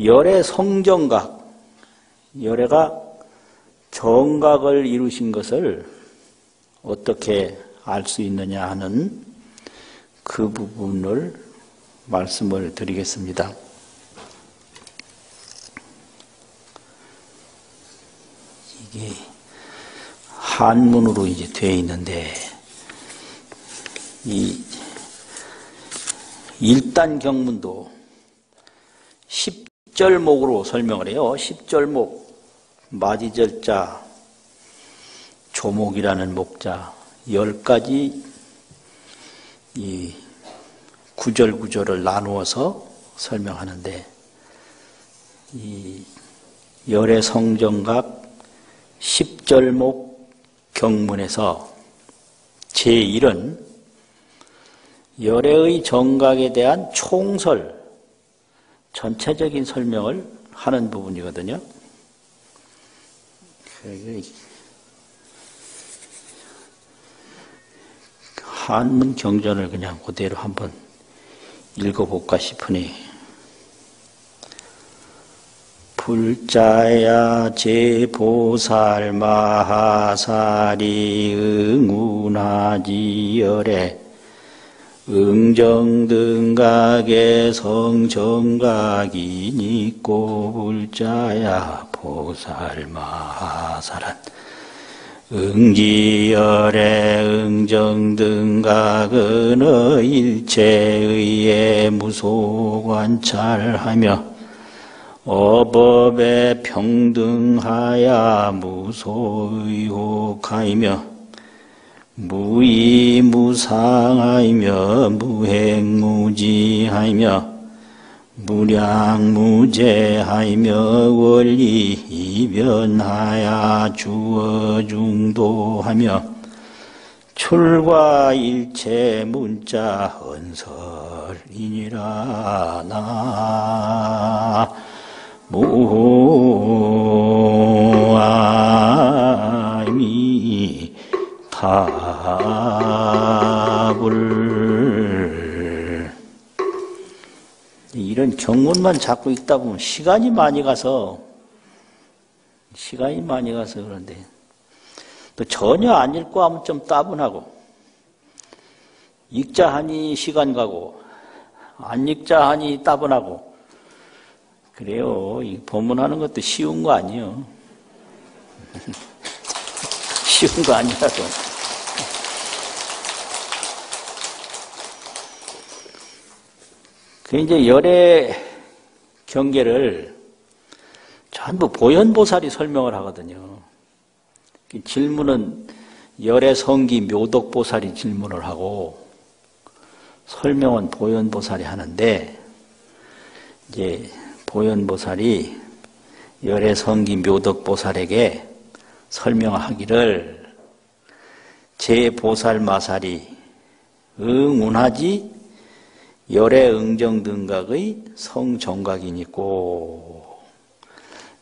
열애 성정각, 열애가 정각을 이루신 것을 어떻게 알 수 있느냐 하는 그 부분을 말씀을 드리겠습니다. 이게 한문으로 이제 되어 있는데 이 1단 경문도 10절목으로 설명을 해요. 10절목 마디절자 조목이라는 목자 10가지 이 구절구절을 나누어서 설명하는데 이 열애 성정각 10절목 경문에서 제1은 열애의 정각에 대한 총설, 전체적인 설명을 하는 부분이거든요. 한문 경전을 그냥 그대로 한번 읽어볼까 싶으니 불자야 제보살 마하사리 응운하지 열애 응정등각의 성정각이 있고 불자야 보살 마하사란 응지열애 응정등각은 일체의에 무소관찰하며 어법에 평등하야 무소의혹하이며 무이무상하이며 무행무지하이며 무량무제하이며 원리이변하야 주어중도하며 출과 일체 문자 헌설이니라 나무아미타불 이런 경문만 자꾸 읽다 보면 시간이 많이 가서 그런데 또 전혀 안 읽고 하면 좀 따분하고 읽자 하니 시간 가고 안 읽자 하니 따분하고 그래요. 이 법문하는 것도 쉬운 거 아니에요. 쉬운 거 아니라도. 그 이제 열의 경계를 전부 보현보살이 설명을 하거든요. 질문은 열의 성기 묘덕보살이 질문을 하고 설명은 보현보살이 하는데 이제 보현보살이 열의 성기 묘덕보살에게 설명하기를 제 보살마살이 응운하지 열의 응정등각의 성정각이니고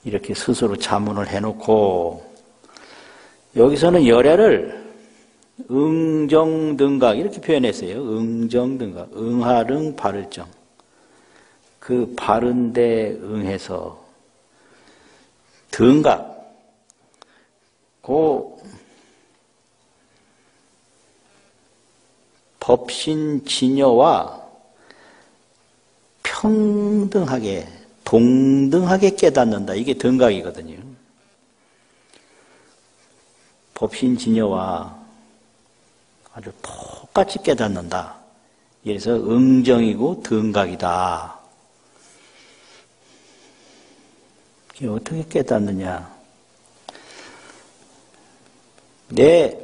이렇게 스스로 자문을 해놓고 여기서는 열애를 응정등각 이렇게 표현했어요. 응정등각 응할응 바를정 그 바른데 응해서 등각 그 법신진여와 평등하게 동등하게 깨닫는다. 이게 등각이거든요. 법신진여와 아주 똑같이 깨닫는다. 그래서 응정이고 등각이다. 이게 어떻게 깨닫느냐. 내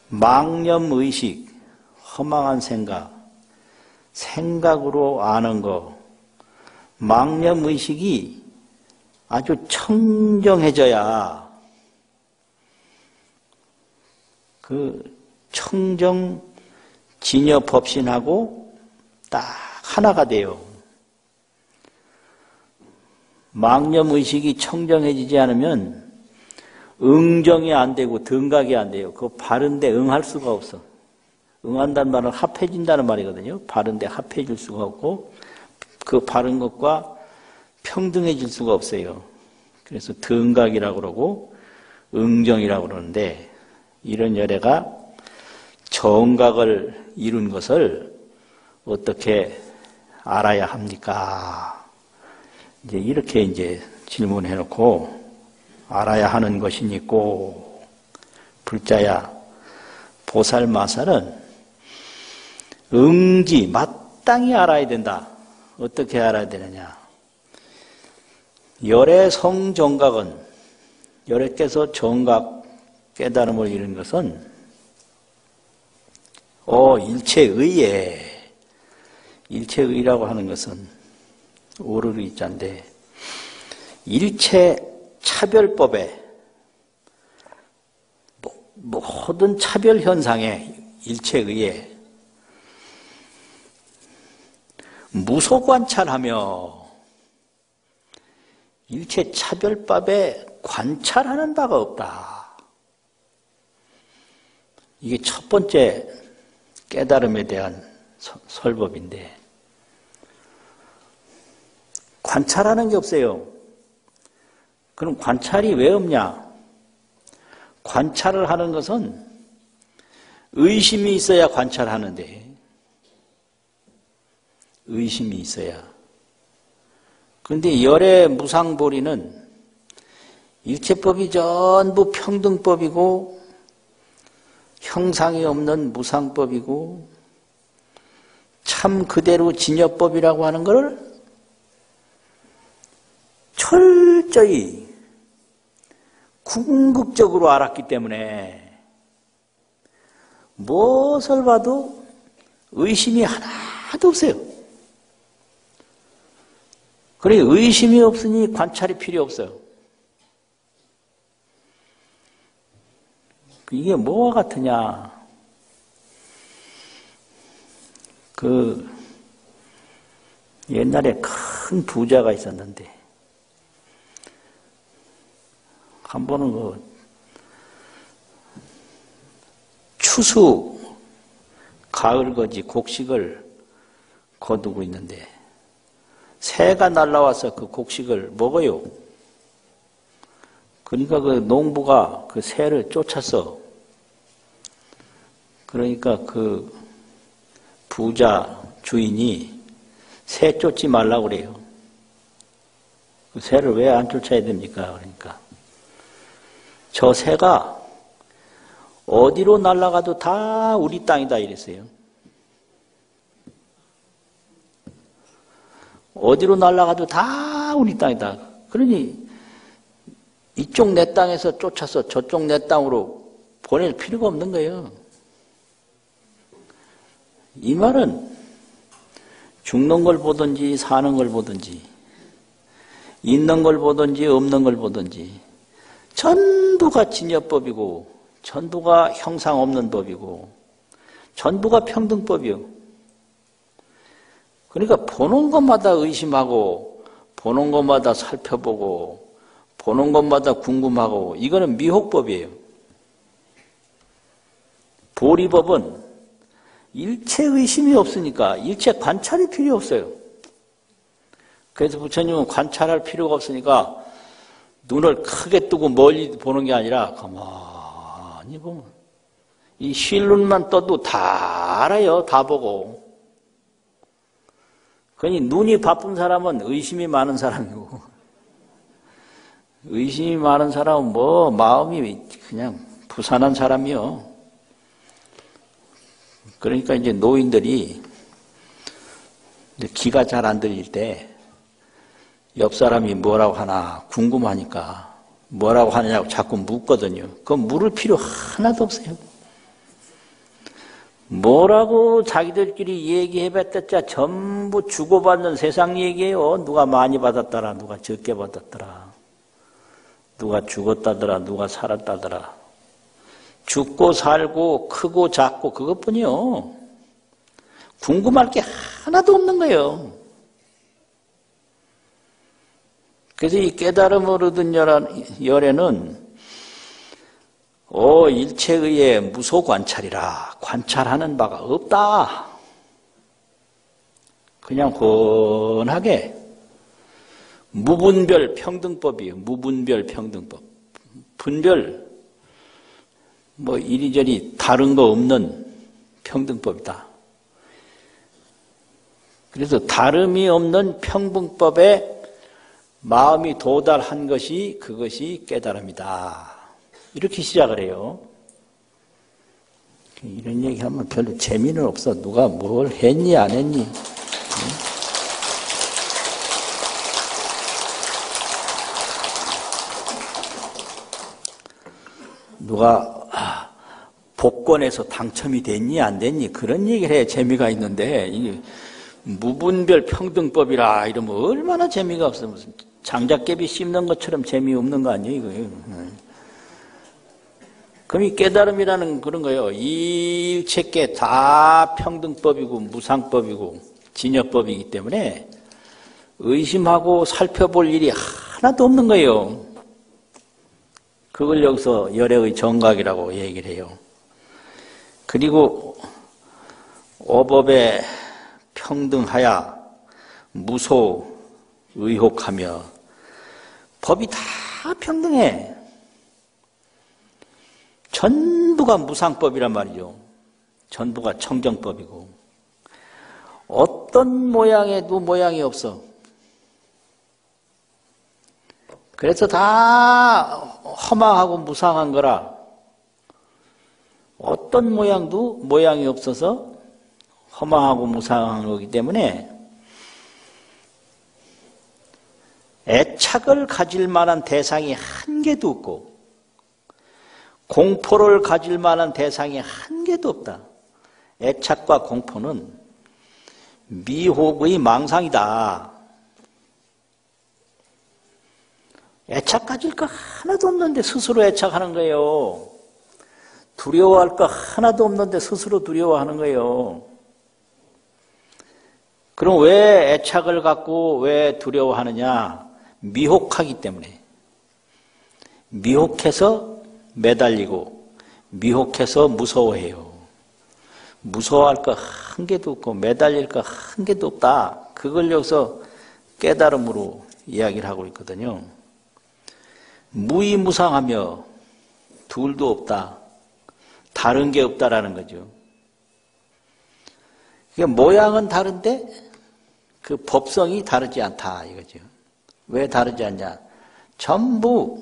망념의식, 허망한 생각으로 아는 거, 망념의식이 아주 청정해져야 그 청정 진여 법신하고 딱 하나가 돼요. 망념의식이 청정해지지 않으면 응정이 안 되고 등각이 안 돼요. 그거 바른데 응할 수가 없어. 응한다는 말은 합해진다는 말이거든요. 바른데 합해질 수가 없고 그 바른 것과 평등해질 수가 없어요. 그래서 등각이라고 그러고 응정이라고 그러는데 이런 열애가 정각을 이룬 것을 어떻게 알아야 합니까? 이제 이렇게 이제 질문해 놓고 알아야 하는 것이니 있고 불자야 보살마살은 응지 마땅히 알아야 된다. 어떻게 알아야 되느냐. 열의 성정각은 열애께서 정각 깨달음을 이룬 것은 일체의라고 하는 것은 오르르이자인데 일체 차별법에 모든 차별 현상에 일체의에 무소관찰하며 일체 차별법에 관찰하는 바가 없다. 이게 첫 번째 깨달음에 대한 설법인데 관찰하는 게 없어요. 그럼 관찰이 왜 없냐? 관찰을 하는 것은 의심이 있어야 관찰하는데 의심이 있어야. 그런데 열의 무상보리는 일체법이 전부 평등법이고 형상이 없는 무상법이고 참 그대로 진여법이라고 하는 것을 철저히 궁극적으로 알았기 때문에 무엇을 봐도 의심이 하나도 없어요. 그래 의심이 없으니 관찰이 필요 없어요. 이게 뭐와 같으냐? 옛날에 큰 부자가 있었는데 한 번은 추수 가을거지 곡식을 거두고 있는데 새가 날라와서 그 곡식을 먹어요. 그러니까 그 농부가 그 새를 쫓았어. 그러니까 그 부자 주인이 새 쫓지 말라고 그래요. 그 새를 왜 안 쫓아야 됩니까? 그러니까 저 새가 어디로 날아가도 다 우리 땅이다 이랬어요. 어디로 날아가도 다 우리 땅이다. 그러니 이쪽 내 땅에서 쫓아서 저쪽 내 땅으로 보낼 필요가 없는 거예요. 이 말은 죽는 걸 보든지 사는 걸 보든지 있는 걸 보든지 없는 걸 보든지 전부가 진여법이고 전부가 형상 없는 법이고 전부가 평등법이요. 그러니까 보는 것마다 의심하고 보는 것마다 살펴보고 보는 것마다 궁금하고 이거는 미혹법이에요. 보리법은 일체 의심이 없으니까 일체 관찰이 필요 없어요. 그래서 부처님은 관찰할 필요가 없으니까 눈을 크게 뜨고 멀리 보는 게 아니라 가만히 보면 이 쉴 눈만 떠도 다 알아요. 다 보고. 그러니 눈이 바쁜 사람은 의심이 많은 사람이고 의심이 많은 사람은 뭐 마음이 그냥 부산한 사람이요. 그러니까 이제 노인들이 귀가 잘 안 들릴 때 옆 사람이 뭐라고 하나 궁금하니까 뭐라고 하느냐고 자꾸 묻거든요. 그건 물을 필요 하나도 없어요. 뭐라고 자기들끼리 얘기해봤자 전부 주고받는 세상 얘기예요. 누가 많이 받았더라, 누가 적게 받았더라, 누가 죽었다더라, 누가 살았다더라. 죽고 살고 크고 작고 그것뿐이요. 궁금할 게 하나도 없는 거예요. 그래서 이 깨달음을 얻은 열에는 일체의의 무소관찰이라 관찰하는 바가 없다. 그냥 훤하게 무분별 평등법이에요. 무분별 평등법. 분별 뭐 이리저리 다른 거 없는 평등법이다. 그래서 다름이 없는 평등법에 마음이 도달한 것이 그것이 깨달음이다. 이렇게 시작을 해요. 이런 얘기하면 별로 재미는 없어. 누가 뭘 했니 안 했니. 누가 복권에서 당첨이 됐니 안 됐니 그런 얘기를 해야 재미가 있는데 이게 무분별 평등법이라 이러면 얼마나 재미가 없어. 무슨 장작개비 씹는 것처럼 재미없는 거 아니에요 이거예요. 그럼 이 깨달음이라는 그런 거예요. 일체께 다 평등법이고 무상법이고 진여법이기 때문에 의심하고 살펴볼 일이 하나도 없는 거예요. 그걸 여기서 열애의 정각이라고 얘기를 해요. 그리고 오법에 평등하여 무소 의혹하며 법이 다 평등해. 전부가 무상법이란 말이죠. 전부가 청정법이고 어떤 모양에도 모양이 없어. 그래서 다 허망하고 무상한 거라 어떤 모양도 모양이 없어서 허망하고 무상한 거기 때문에 애착을 가질 만한 대상이 한 개도 없고 공포를 가질 만한 대상이 한 개도 없다. 애착과 공포는 미혹의 망상이다. 애착 가질 거 하나도 없는데 스스로 애착하는 거예요. 두려워할 거 하나도 없는데 스스로 두려워하는 거예요. 그럼 왜 애착을 갖고 왜 두려워하느냐? 미혹하기 때문에. 미혹해서 매달리고 미혹해서 무서워해요. 무서워할 거 한 개도 없고 매달릴 거 한 개도 없다. 그걸 여기서 깨달음으로 이야기를 하고 있거든요. 무이무상하며 둘도 없다. 다른 게 없다라는 거죠. 모양은 다른데 그 법성이 다르지 않다 이거죠. 왜 다르지 않냐? 전부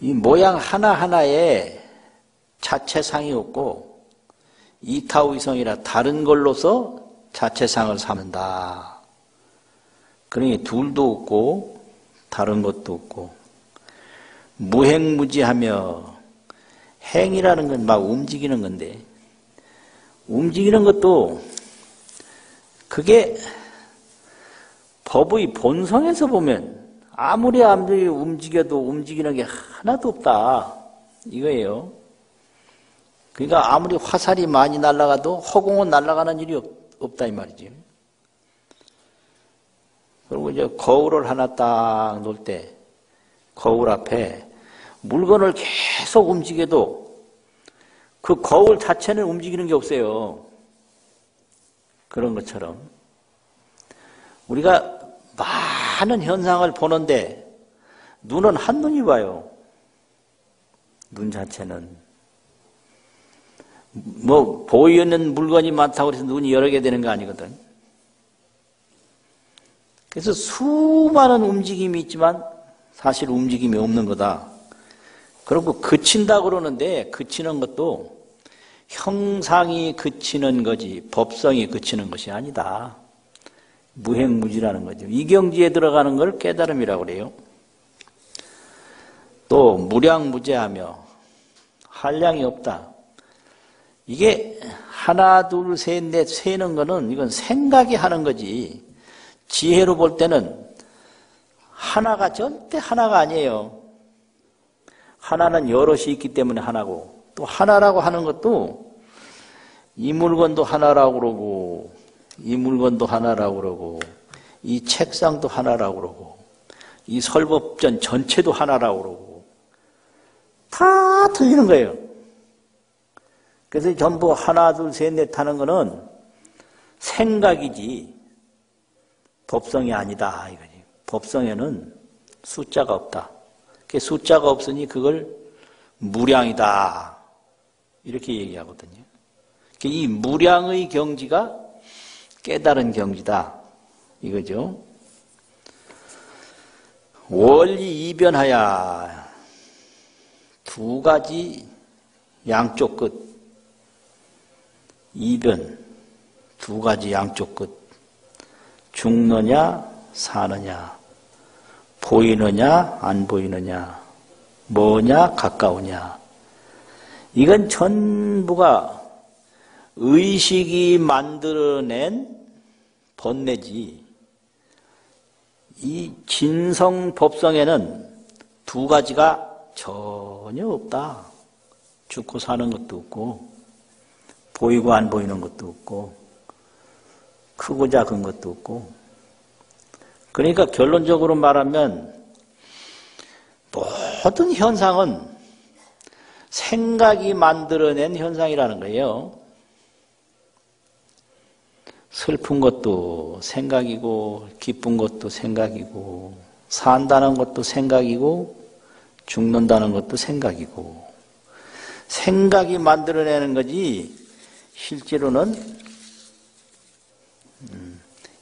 이 모양 하나하나에 자체상이 없고 이타우이성이라 다른 걸로서 자체상을 삼는다. 그러니 둘도 없고 다른 것도 없고 무행무지하며 행이라는 건 막 움직이는 건데 움직이는 것도 그게 법의 본성에서 보면 아무리 움직여도 움직이는 게 하나도 없다 이거예요. 그러니까 아무리 화살이 많이 날아가도 허공은 날아가는 일이 없다 이 말이지. 그리고 이제 거울을 하나 딱 놓을 때 거울 앞에 물건을 계속 움직여도 그 거울 자체는 움직이는 게 없어요. 그런 것처럼 우리가 많은 현상을 보는데 눈은 한눈이 봐요. 눈 자체는 뭐 보이는 물건이 많다고 해서 눈이 여러 개 되는 거 아니거든. 그래서 수많은 움직임이 있지만 사실 움직임이 없는 거다. 그리고 그친다 그러는데 그치는 것도 형상이 그치는 거지 법성이 그치는 것이 아니다. 무행무지라는 거죠. 이 경지에 들어가는 걸 깨달음이라고 그래요. 또 무량무제하며 한량이 없다. 이게 하나 둘 셋 넷 세는 거는 이건 생각이 하는 거지 지혜로 볼 때는 하나가 절대 하나가 아니에요. 하나는 여럿이 있기 때문에 하나고 또 하나라고 하는 것도 이 물건도 하나라고 그러고 이 물건도 하나라고 그러고 이 책상도 하나라고 그러고 이 설법전 전체도 하나라고 그러고 다 틀리는 거예요. 그래서 전부 하나 둘 셋 넷 하는 거는 생각이지 법성이 아니다 이거지. 법성에는 숫자가 없다. 숫자가 없으니 그걸 무량이다 이렇게 얘기하거든요. 이 무량의 경지가 깨달은 경지다 이거죠. 원리 이변하여 두 가지 양쪽 끝 이변 두 가지 양쪽 끝 죽느냐 사느냐 보이느냐 안 보이느냐 뭐냐 가까우냐 이건 전부가 의식이 만들어낸 번뇌지 이 진성 법성에는 두 가지가 전혀 없다. 죽고 사는 것도 없고 보이고 안 보이는 것도 없고 크고 작은 것도 없고 그러니까 결론적으로 말하면 모든 현상은 생각이 만들어낸 현상이라는 거예요. 슬픈 것도 생각이고 기쁜 것도 생각이고 산다는 것도 생각이고 죽는다는 것도 생각이고 생각이 만들어내는 거지 실제로는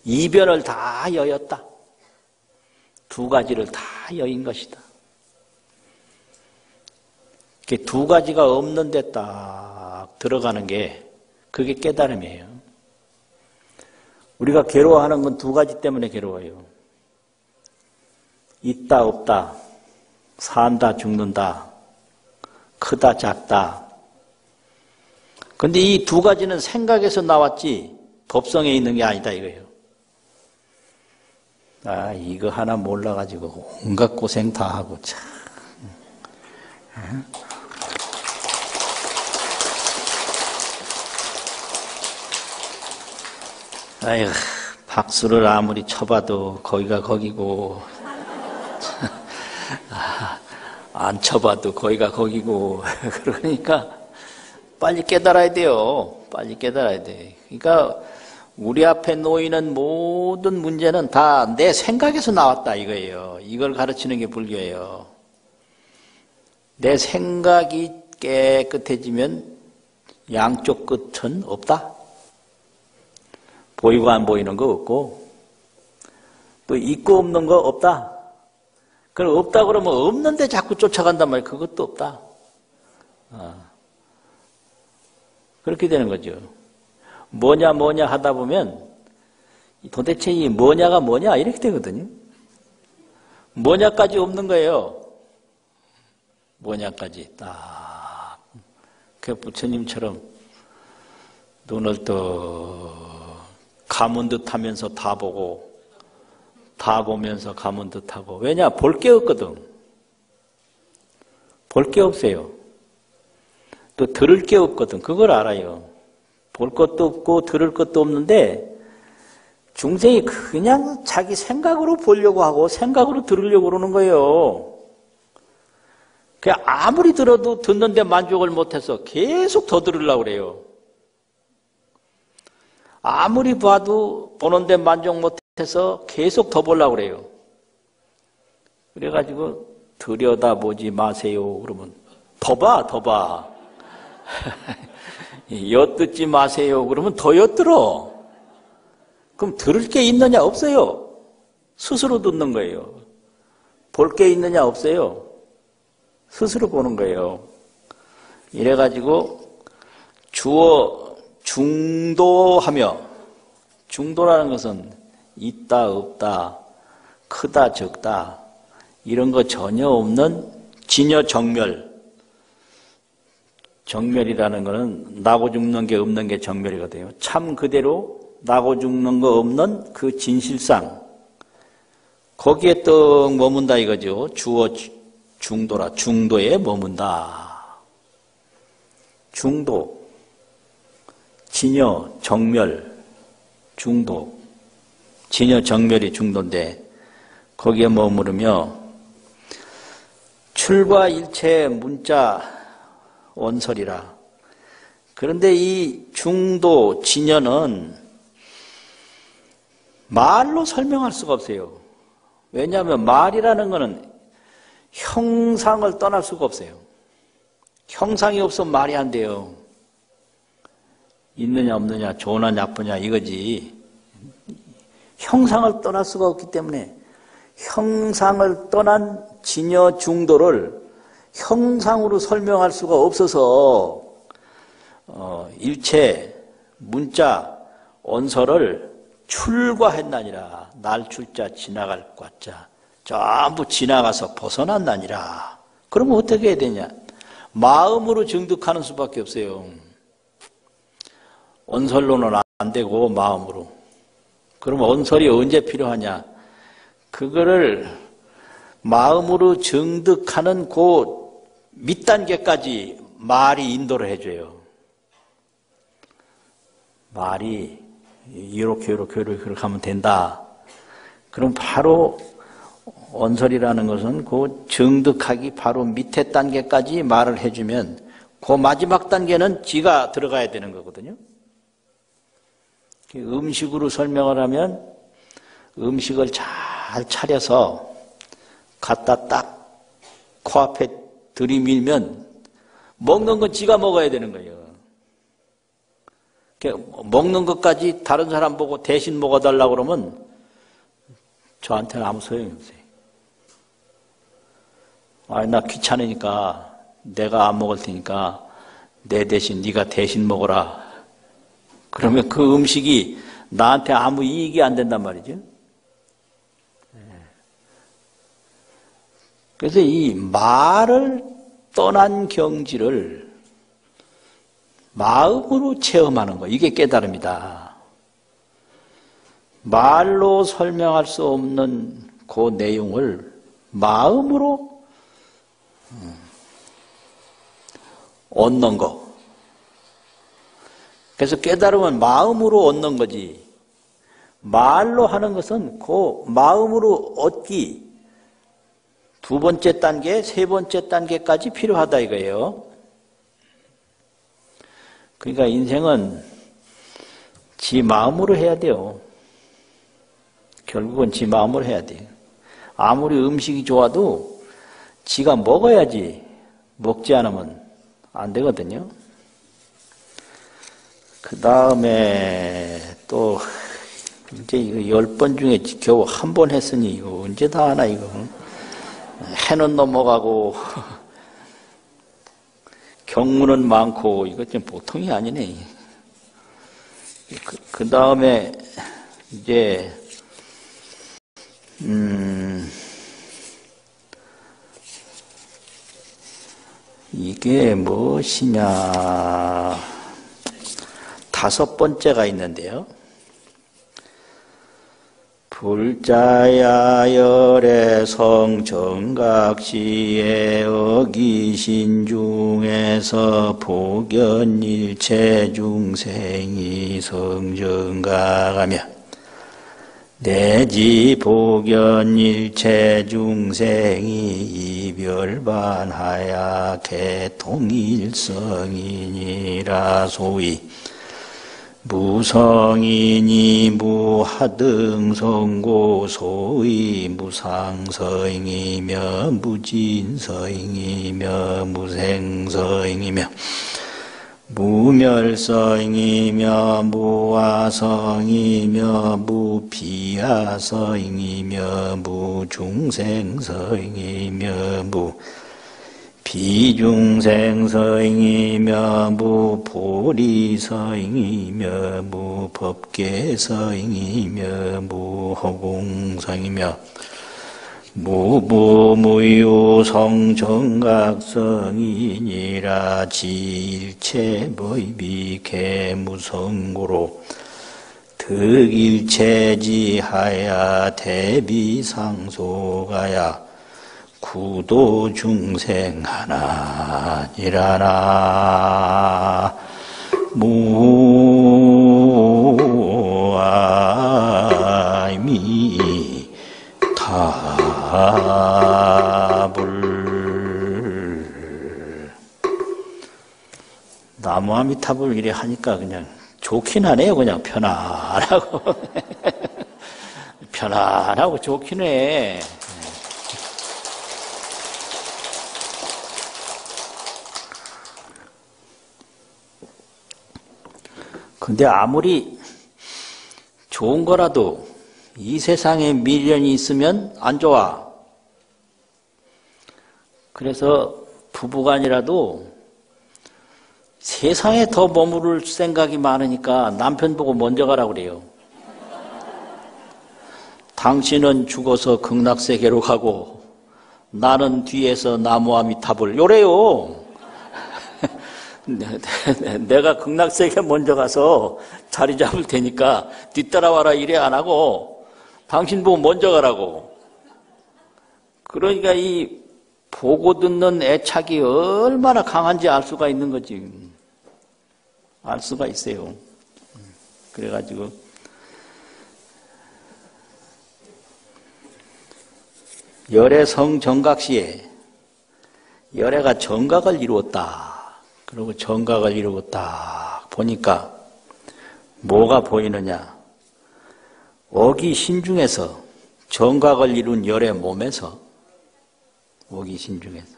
이변을 다 여였다. 두 가지를 다 여인 것이다. 두 가지가 없는데 딱 들어가는 게 그게 깨달음이에요. 우리가 괴로워하는 건 두 가지 때문에 괴로워요. 있다 없다, 산다 죽는다, 크다 작다. 근데 이 두 가지는 생각에서 나왔지 법성에 있는 게 아니다 이거예요. 아 이거 하나 몰라가지고 온갖 고생 다 하고 참. 아이고 박수를 아무리 쳐봐도 거기가 거기고 안 쳐봐도 거기가 거기고 그러니까 빨리 깨달아야 돼요. 빨리 깨달아야 돼. 그러니까 우리 앞에 놓이는 모든 문제는 다 내 생각에서 나왔다 이거예요. 이걸 가르치는 게 불교예요. 내 생각이 깨끗해지면 양쪽 끝은 없다. 보이고 안 보이는 거 없고 또 있고 없는 거 없다. 그럼 없다 그러면 없는데 자꾸 쫓아간단 말이에요. 그것도 없다. 그렇게 되는 거죠. 뭐냐 하다 보면 도대체 이 뭐냐가 뭐냐 이렇게 되거든요. 뭐냐까지 없는 거예요. 뭐냐까지 딱. 그 부처님처럼 눈을 떠 감은 듯 하면서 다 보고 다 보면서 감은 듯 하고. 왜냐? 볼 게 없거든. 볼 게 없어요. 또 들을 게 없거든. 그걸 알아요. 볼 것도 없고 들을 것도 없는데 중생이 그냥 자기 생각으로 보려고 하고 생각으로 들으려고 그러는 거예요. 그냥 아무리 들어도 듣는데 만족을 못해서 계속 더 들으려고 그래요. 아무리 봐도 보는데 만족 못해서 계속 더 보려고 그래요. 그래가지고 들여다보지 마세요. 그러면 더 봐. 엿듣지 마세요. 그러면 더 엿들어. 그럼 들을 게 있느냐? 없어요. 스스로 듣는 거예요. 볼 게 있느냐? 없어요. 스스로 보는 거예요. 이래가지고 주어 중도하며, 중도라는 것은 있다 없다 크다 적다 이런 거 전혀 없는 진여 정멸. 정멸이라는 것은 나고 죽는 게 없는 게 정멸이거든요. 참 그대로 나고 죽는 거 없는 그 진실상 거기에 떡 머문다 이거죠. 주어 중도라. 중도에 머문다. 중도 진여 정멸 중도. 진여 정멸이 중도인데 거기에 머무르며 출과 일체 문자 원설이라. 그런데 이 중도 진여는 말로 설명할 수가 없어요. 왜냐하면 말이라는 것은 형상을 떠날 수가 없어요. 형상이 없으면 말이 안 돼요. 있느냐 없느냐 좋으냐 나쁘냐 이거지. 형상을 떠날 수가 없기 때문에 형상을 떠난 진여 중도를 형상으로 설명할 수가 없어서 일체 문자 언설을 출과했나니라. 날 출자 지나갈 과자 전부 지나가서 벗어났나니라. 그러면 어떻게 해야 되냐? 마음으로 증득하는 수밖에 없어요. 언설로는 안 되고 마음으로. 그러면 언설이 언제 필요하냐? 그거를 마음으로 증득하는 그 밑단계까지 말이 인도를 해줘요. 말이 이렇게 하면 된다. 그럼 바로 언설이라는 것은 그 증득하기 바로 밑에 단계까지 말을 해주면 그 마지막 단계는 지가 들어가야 되는 거거든요. 음식으로 설명을 하면 음식을 잘 차려서 갖다 딱 코앞에 들이밀면 먹는 건 지가 먹어야 되는 거예요. 먹는 것까지 다른 사람 보고 대신 먹어달라고 그러면 저한테는 아무 소용이 없어요. 나 귀찮으니까 내가 안 먹을 테니까 내 대신 네가 대신 먹어라. 그러면 그 음식이 나한테 아무 이익이 안 된단 말이죠. 그래서 이 말을 떠난 경지를 마음으로 체험하는 거, 이게 깨달음이다. 말로 설명할 수 없는 그 내용을 마음으로 얻는 거. 그래서 깨달음은 마음으로 얻는 거지. 말로 하는 것은 그 마음으로 얻기 두 번째 단계, 세 번째 단계까지 필요하다 이거예요. 그러니까 인생은 지 마음으로 해야 돼요. 결국은 지 마음으로 해야 돼요. 아무리 음식이 좋아도 지가 먹어야지 먹지 않으면 안 되거든요. 그 다음에 또 이제 이거 10번 중에 겨우 한 번 했으니 이거 언제 다 하나 이거. 해는 넘어가고 경문은 많고 이것 좀 보통이 아니네. 그 다음에 이제 이게 무엇이냐. 5번째가 있는데요. 불자야 열의 성정각시에 어기신 중에서 복연일체 중생이 성정각하며 내지 복연일체 중생이 이별반하야 개통일성이니라. 소위 무성이니 무하등성고 소위 무상서잉이며 무진서잉이며 무생서잉이며 무멸서잉이며 무화서잉이며 무비하서잉이며 무중생서잉이며 비중생서잉이며 무보리서잉이며 무법계서잉이며 무허공서잉이며 무부무유성정각성이니라. 지일체법이개무성고로 득일체지하야 대비상소가야 구도중생 하나니라나. 무아미타불. 나무아미타불 이래 하니까 그냥 좋긴 하네요. 그냥 편안하고 편안하고 좋긴 해. 근데 아무리 좋은 거라도 이 세상에 미련이 있으면 안 좋아. 그래서 부부간이라도 세상에 더 머무를 생각이 많으니까 남편 보고 먼저 가라고 그래요. 당신은 죽어서 극락세계로 가고 나는 뒤에서 나무아미타불 요래요. 내가 극락세계 먼저 가서 자리 잡을 테니까 뒤따라와라 이래 안 하고 당신 보고 먼저 가라고. 그러니까 이 보고 듣는 애착이 얼마나 강한지 알 수가 있는 거지. 알 수가 있어요. 그래가지고 열의 성정각시에 열애가 정각을 이루었다. 그리고 정각을 이루고 딱 보니까 뭐가 보이느냐. 어기 신중에서 정각을 이룬 열의 몸에서 어기 신중에서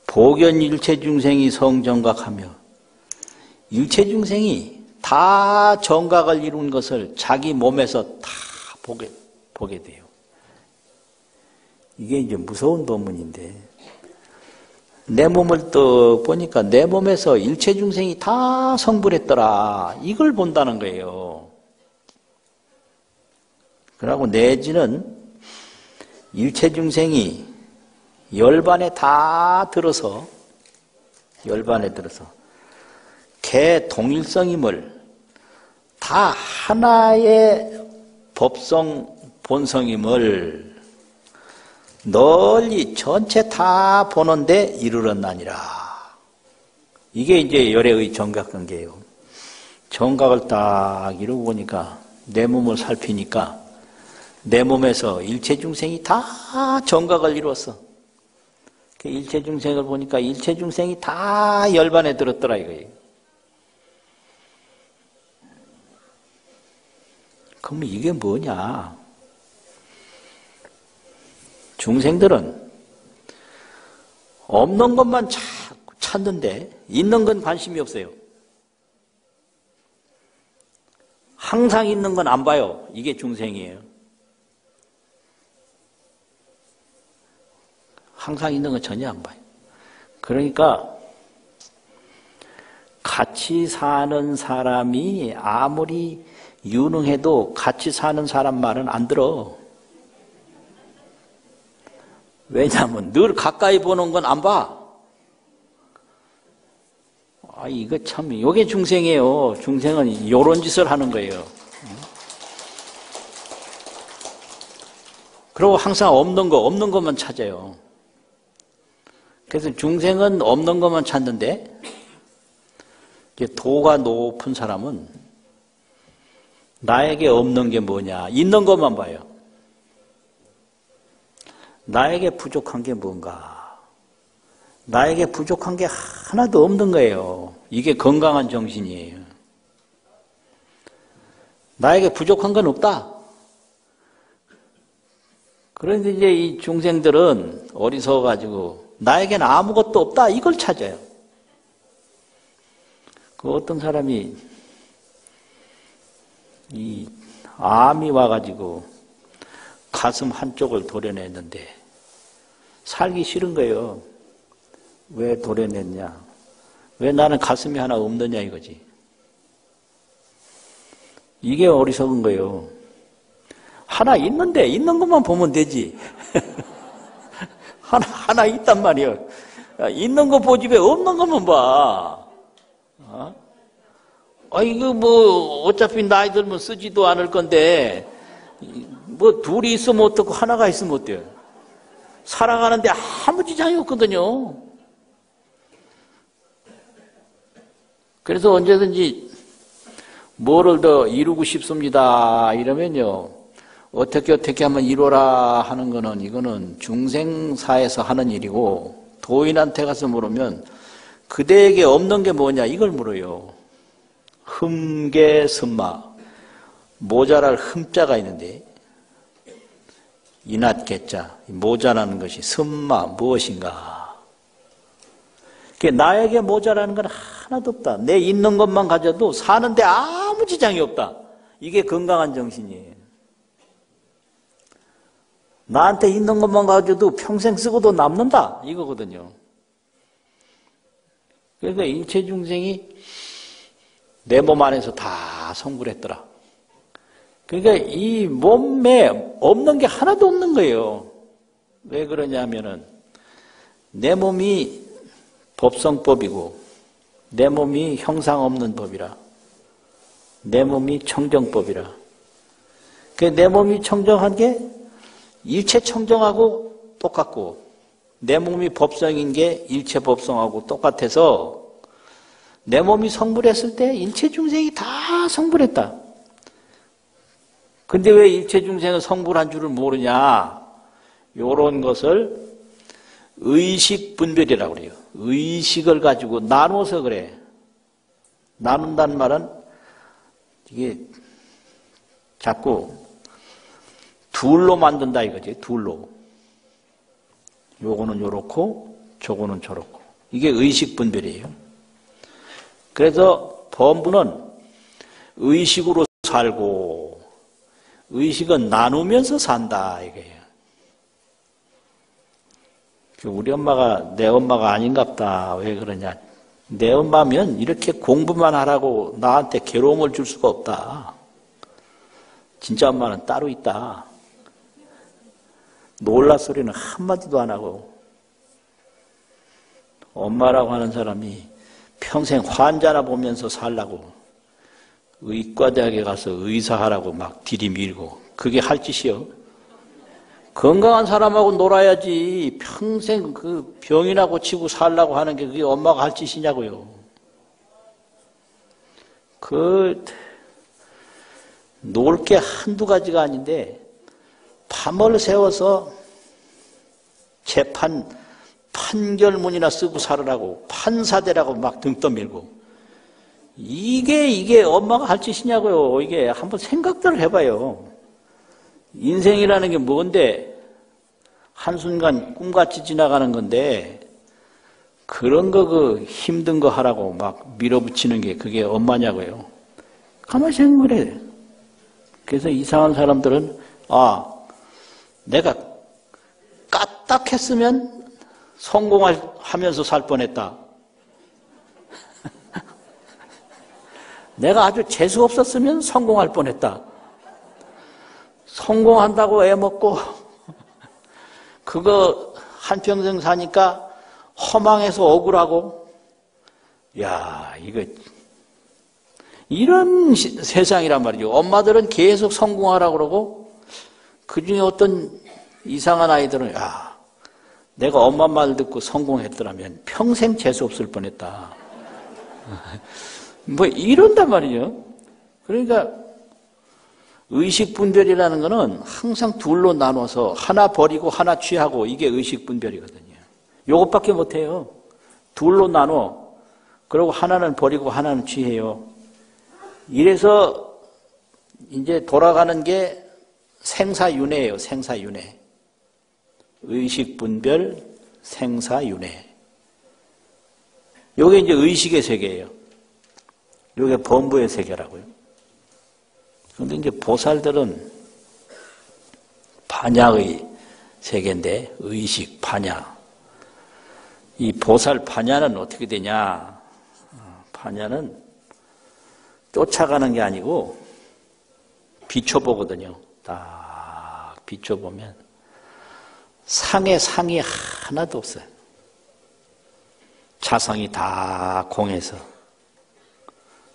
복연 일체 중생이 성정각하며 일체 중생이 다 정각을 이룬 것을 자기 몸에서 다 보게 돼요. 이게 이제 무서운 법문인데 내 몸을 또 보니까 내 몸에서 일체 중생이 다 성불했더라. 이걸 본다는 거예요. 그러고 내지는 일체 중생이 열반에 다 들어서 개 동일성임을 다 하나의 법성 본성임을 널리 전체 다 보는데 이르렀나니라. 이게 이제 열애의 정각관계예요. 정각을 딱 이루고 보니까 내 몸을 살피니까 내 몸에서 일체 중생이 다 정각을 이루었어. 일체 중생을 보니까 일체 중생이 다 열반에 들었더라 이거예요. 그럼 이게 뭐냐? 중생들은 없는 것만 자꾸 찾는데 있는 건 관심이 없어요. 항상 있는 건 안 봐요. 이게 중생이에요. 항상 있는 건 전혀 안 봐요. 그러니까 같이 사는 사람이 아무리 유능해도 같이 사는 사람 말은 안 들어. 왜냐하면 늘 가까이 보는 건 안 봐. 아, 이거 참, 이게 중생이에요. 중생은 요런 짓을 하는 거예요. 그리고 항상 없는 것만 찾아요. 그래서 중생은 없는 것만 찾는데, 도가 높은 사람은 나에게 없는 게 뭐냐? 있는 것만 봐요. 나에게 부족한 게 뭔가? 나에게 부족한 게 하나도 없는 거예요. 이게 건강한 정신이에요. 나에게 부족한 건 없다. 그런데 이제 이 중생들은 어리석어가지고 나에게는 아무것도 없다. 이걸 찾아요. 그 어떤 사람이 이 암이 와가지고 가슴 한쪽을 도려냈는데 살기 싫은 거예요. 왜 도려냈냐? 왜 나는 가슴이 하나 없느냐 이거지. 이게 어리석은 거예요. 하나 있는데 있는 것만 보면 되지. 하나 있단 말이에요. 있는 거 보지 왜 없는 것만 봐. 이거 뭐 어차피 나이 들면 쓰지도 않을 건데 뭐 둘이 있으면 어떻고 하나가 있으면 어때요? 살아가는데 아무 지장이 없거든요. 그래서 언제든지 뭐를 더 이루고 싶습니다 이러면요, 어떻게 하면 이루어라 하는 거는, 이거는 중생사에서 하는 일이고, 도인한테 가서 물으면 그대에게 없는 게 뭐냐 이걸 물어요. 흠계선마, 모자랄 흠자가 있는데 이낫겠자, 모자라는 것이 선마 무엇인가? 나에게 모자라는 건 하나도 없다. 내 있는 것만 가져도 사는데 아무 지장이 없다. 이게 건강한 정신이에요. 나한테 있는 것만 가져도 평생 쓰고도 남는다. 이거거든요. 그러니까 일체 중생이 내 몸 안에서 다 성불했더라. 그러니까 이 몸에 없는 게 하나도 없는 거예요. 왜 그러냐면은 내 몸이 법성법이고 내 몸이 형상 없는 법이라, 내 몸이 청정법이라. 내 몸이 청정한 게 일체 청정하고 똑같고, 내 몸이 법성인 게 일체 법성하고 똑같아서 내 몸이 성불했을 때 일체 중생이 다 성불했다. 근데 왜 일체 중생은 성불한 줄을 모르냐? 요런 것을 의식 분별이라고 그래요. 의식을 가지고 나눠서 그래. 나눈다는 말은 이게 자꾸 둘로 만든다 이거지. 둘로. 요거는 요렇고 저거는 저렇고. 이게 의식 분별이에요. 그래서 범부는 의식으로 살고 의식은 나누면서 산다 이거예요. 우리 엄마가 내 엄마가 아닌갑다. 왜 그러냐? 내 엄마면 이렇게 공부만 하라고 나한테 괴로움을 줄 수가 없다. 진짜 엄마는 따로 있다. 놀라 소리는 한마디도 안 하고, 엄마라고 하는 사람이 평생 환자나 보면서 살라고 의과대학에 가서 의사하라고 막 들이밀고, 그게 할 짓이요. 건강한 사람하고 놀아야지 평생 그 병이나 고치고 살라고 하는 게 그게 엄마가 할 짓이냐고요. 놀 게 한두 가지가 아닌데 밤을 새워서 판결문이나 쓰고 살으라고 판사대라고 막 등 떠밀고, 이게 엄마가 할 짓이냐고요. 이게 한번 생각들 해봐요. 인생이라는 게 뭔데 한순간 꿈같이 지나가는 건데 그런 거 힘든 거 하라고 막 밀어붙이는 게 그게 엄마냐고요. 가만히 생각을 해. 그래서 이상한 사람들은 내가 까딱했으면 성공하면서 살 뻔했다. 내가 아주 재수 없었으면 성공할 뻔했다. 성공한다고 애먹고 그거 한평생 사니까 허망해서 억울하고 이거 이런 세상이란 말이죠. 엄마들은 계속 성공하라고 그러고 그중에 어떤 이상한 아이들은 내가 엄마 말 듣고 성공했더라면 평생 재수 없을 뻔했다. 뭐 이런단 말이죠. 그러니까 의식분별이라는 거는 항상 둘로 나눠서 하나 버리고 하나 취하고 이게 의식분별이거든요. 요것밖에 못해요. 둘로 나눠. 그리고 하나는 버리고 하나는 취해요. 이래서 이제 돌아가는 게 생사윤회예요. 생사윤회. 의식분별, 생사윤회. 요게 이제 의식의 세계예요. 요게 범부의 세계라고요. 그런데 이제 보살들은 반야의 세계인데 의식, 반야. 이 보살 반야는 어떻게 되냐? 반야는 쫓아가는 게 아니고 비춰보거든요. 딱 비춰보면 상에 상이 하나도 없어요. 자성이 다 공해서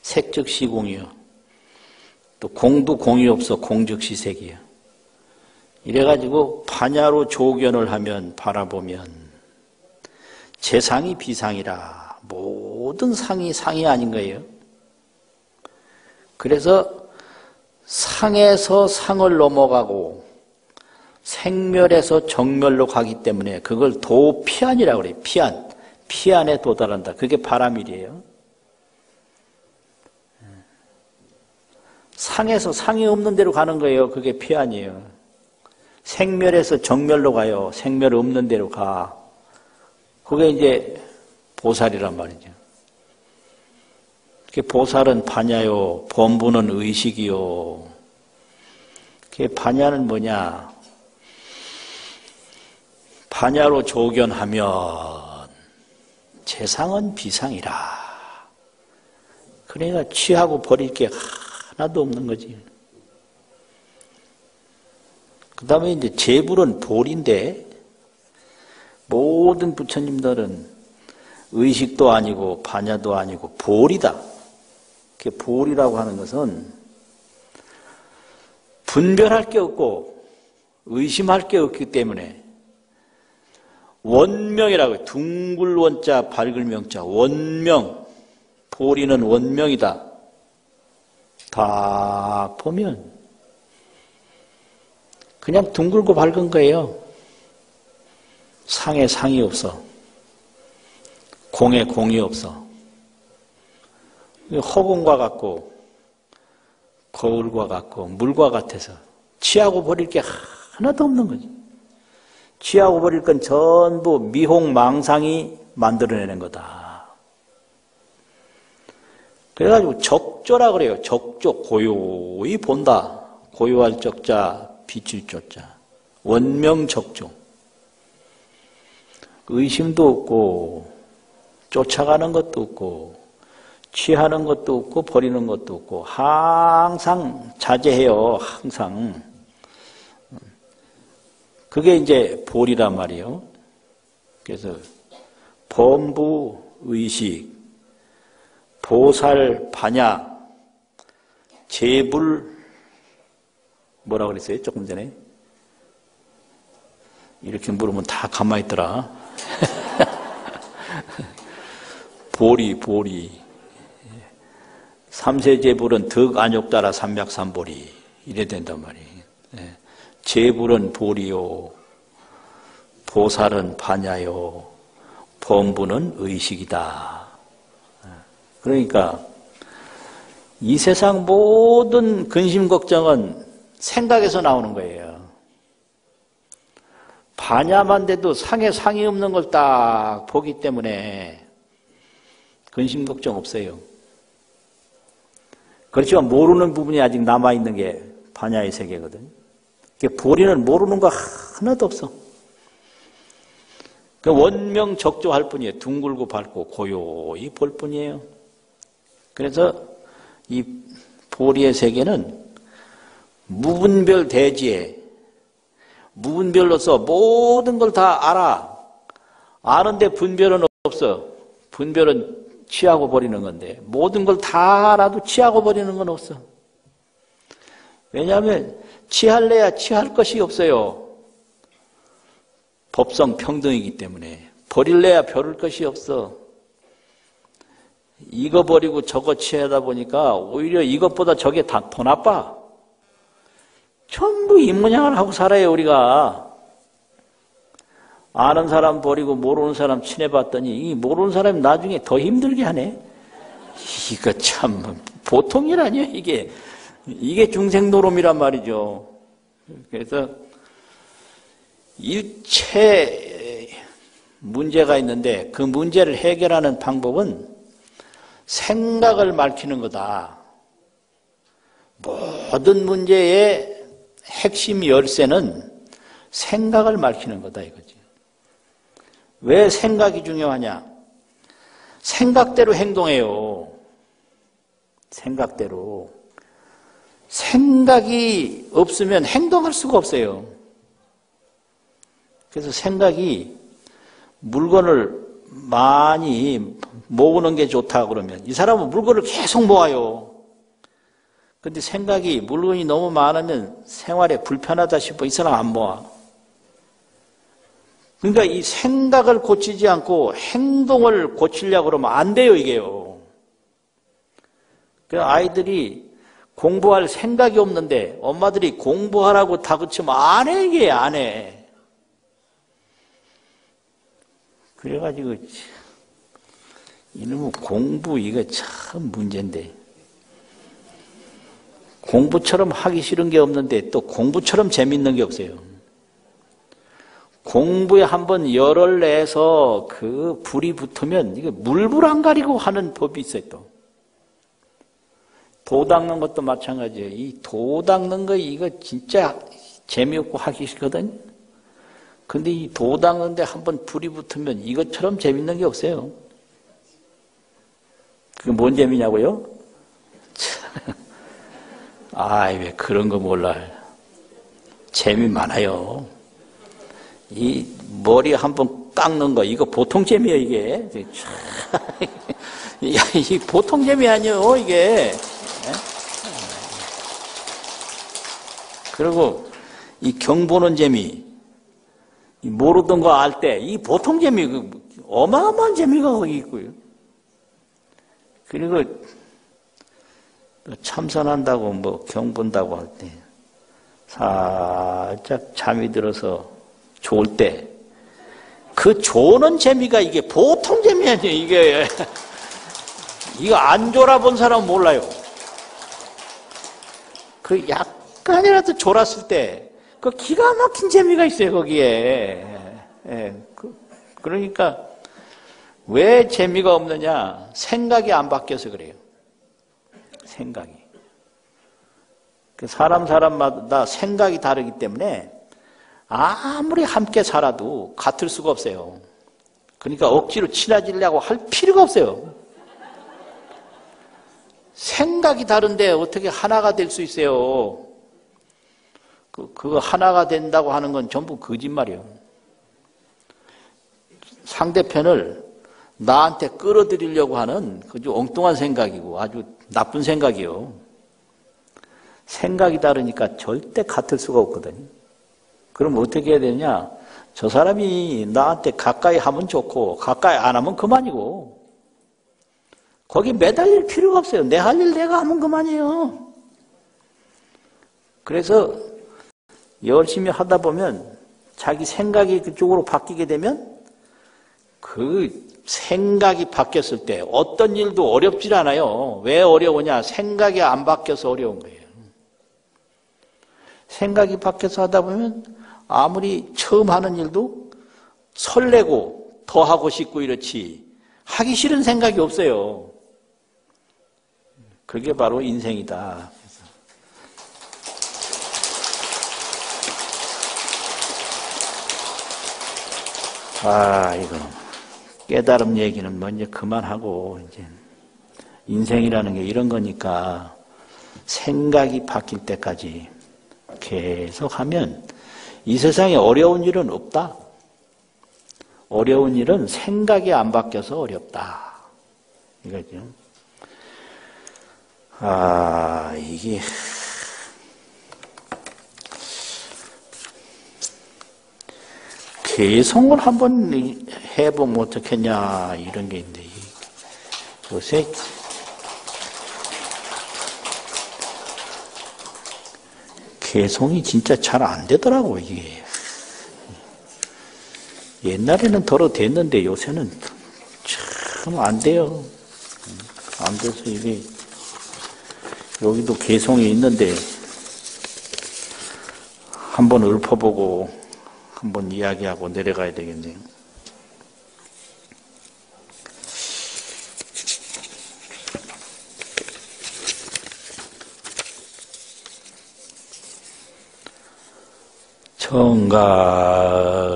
색즉시공이요. 또 공도 공이 없어 공즉시색이요. 이래가지고 반야로 조견을 하면 바라보면 재상이 비상이라 모든 상이 상이 아닌 거예요. 그래서 상에서 상을 넘어가고 생멸에서 정멸로 가기 때문에 그걸 도피안이라고 그래요. 피안. 피안에 도달한다. 그게 바라밀이에요. 상에서 상이 없는 데로 가는 거예요. 그게 피안이에요. 생멸에서 정멸로 가요. 생멸 없는 데로 가. 그게 이제 보살이란 말이죠. 보살은 반야요. 범부는 의식이요. 반야는 뭐냐? 반야로 조견하면 재상은 비상이라. 그러니까 취하고 버릴 게 하나도 없는 거지. 그 다음에 이제 재불은 볼인데 모든 부처님들은 의식도 아니고 반야도 아니고 볼이다. 볼이라고 하는 것은 분별할 게 없고 의심할 게 없기 때문에 원명이라고 해요. 둥글 원자 밝을 명자 원명. 볼이는 원명이다. 다 보면 그냥 둥글고 밝은 거예요. 상에 상이 없어. 공에 공이 없어. 허공과 같고 거울과 같고 물과 같아서 취하고 버릴 게 하나도 없는 거지. 취하고 버릴 건 전부 미홍망상이 만들어내는 거다. 그래가지고 적조라 그래요. 적조, 고요히 본다. 고요할 적자, 비칠 조자. 원명적조. 의심도 없고 쫓아가는 것도 없고 취하는 것도 없고 버리는 것도 없고 항상 자제해요. 항상. 그게 이제 볼이란 말이에요. 그래서 범부 의식, 보살 반야, 재불 뭐라고 그랬어요? 조금 전에 이렇게 물으면 다 가만히 있더라. 보리 삼세재불은 덕안욕따라 삼백삼보리 이래 된단 말이에요. 재불은 보리요, 보살은 반야요, 범부는 의식이다. 그러니까 이 세상 모든 근심 걱정은 생각에서 나오는 거예요. 반야만 돼도 상에 상이 없는 걸 딱 보기 때문에 근심 걱정 없어요. 그렇지만 모르는 부분이 아직 남아있는 게 반야의 세계거든요. 보리는 모르는 거 하나도 없어. 그 원명적조할 뿐이에요. 둥글고 밝고 고요히 볼 뿐이에요. 그래서 이 보리의 세계는 무분별 대지에 무분별로서 모든 걸 다 알아. 아는데 분별은 없어. 분별은 취하고 버리는 건데 모든 걸 다 알아도 취하고 버리는 건 없어. 왜냐하면 취할래야 취할 것이 없어요. 법성 평등이기 때문에. 버릴래야 버릴 것이 없어. 이거 버리고 저거 취하다 보니까 오히려 이것보다 저게 더 나빠. 전부 입모양을 하고 살아요, 우리가. 아는 사람 버리고 모르는 사람 친해봤더니 이 모르는 사람이 나중에 더 힘들게 하네. 이거 참 보통 일 아니에요, 이게. 이게 중생노름이란 말이죠. 그래서 일체 문제가 있는데 그 문제를 해결하는 방법은 생각을 밝히는 거다. 모든 문제의 핵심 열쇠는 생각을 밝히는 거다 이거지. 왜 생각이 중요하냐? 생각대로 행동해요. 생각대로. 생각이 없으면 행동할 수가 없어요. 그래서 생각이 물건을 많이 모으는 게 좋다 그러면 이 사람은 물건을 계속 모아요. 근데 생각이 물건이 너무 많으면 생활에 불편하다 싶어 이 사람 안 모아. 그러니까 이 생각을 고치지 않고 행동을 고치려고 그러면 안 돼요, 이게요. 그러니까 아이들이 공부할 생각이 없는데 엄마들이 공부하라고 다그치면 안 해, 이게 안 해. 그래가지고 이놈의 공부 이거 참 문제인데 공부처럼 하기 싫은 게 없는데 또 공부처럼 재밌는 게 없어요. 공부에 한번 열을 내서 그 불이 붙으면 이거 물불 안 가리고 하는 법이 있어요. 또 도 닦는 것도 마찬가지예요. 이 도 닦는 거 이거 진짜 재미없고 하기 싫거든. 근데 이 도 닦는데 한번 불이 붙으면 이것처럼 재밌는 게 없어요. 그게 뭔 재미냐고요? 아이, 왜 그런 거 몰라. 재미 많아요. 이 머리 한번 깎는 거, 이거 보통 재미예요, 이게. 이 보통 재미 아니에요, 이게. 그리고 이 경 보는 재미, 모르던 거 알 때, 이 보통 재미, 어마어마한 재미가 거기 있고요. 그리고 참선한다고 뭐 경 본다고 할 때 살짝 잠이 들어서 좋을 때 그 조는 재미가 이게 보통 재미 아니에요. 이게 이거 안 졸아본 사람은 몰라요. 그 약간이라도 졸았을 때 그 기가 막힌 재미가 있어요 거기에. 그러니까 왜 재미가 없느냐? 생각이 안 바뀌어서 그래요. 생각이. 사람마다 생각이 다르기 때문에 아무리 함께 살아도 같을 수가 없어요. 그러니까 억지로 친해지려고 할 필요가 없어요. 생각이 다른데 어떻게 하나가 될 수 있어요? 그거 하나가 된다고 하는 건 전부 거짓말이에요. 상대편을 나한테 끌어들이려고 하는 아주 엉뚱한 생각이고 아주 나쁜 생각이에요. 생각이 다르니까 절대 같을 수가 없거든요. 그럼 어떻게 해야 되냐? 저 사람이 나한테 가까이 하면 좋고 가까이 안 하면 그만이고 거기 매달릴 필요가 없어요. 내 할 일 내가 하면 그만이에요. 그래서 열심히 하다 보면 자기 생각이 그쪽으로 바뀌게 되면 그 생각이 바뀌었을 때 어떤 일도 어렵질 않아요. 왜 어려우냐? 생각이 안 바뀌어서 어려운 거예요. 생각이 바뀌어서 하다 보면 아무리 처음 하는 일도 설레고 더 하고 싶고 이렇지 하기 싫은 생각이 없어요. 그게 바로 인생이다. 이거 깨달음 얘기는 먼저 그만하고 이제 인생이라는 게 이런 거니까 생각이 바뀔 때까지 계속 하면 이 세상에 어려운 일은 없다. 어려운 일은 생각이 안 바뀌어서 어렵다. 이거죠. 이게 개성을 한번 해보면 어떻겠냐 이런 게 있는데 요새 개성이 진짜 잘 안 되더라고 이게. 옛날에는 덜어 됐는데 요새는 참 안 돼요. 안 돼서 이게 여기도 개성이 있는데 한번 읊어보고 한번 이야기하고 내려가야 되겠네요. 정가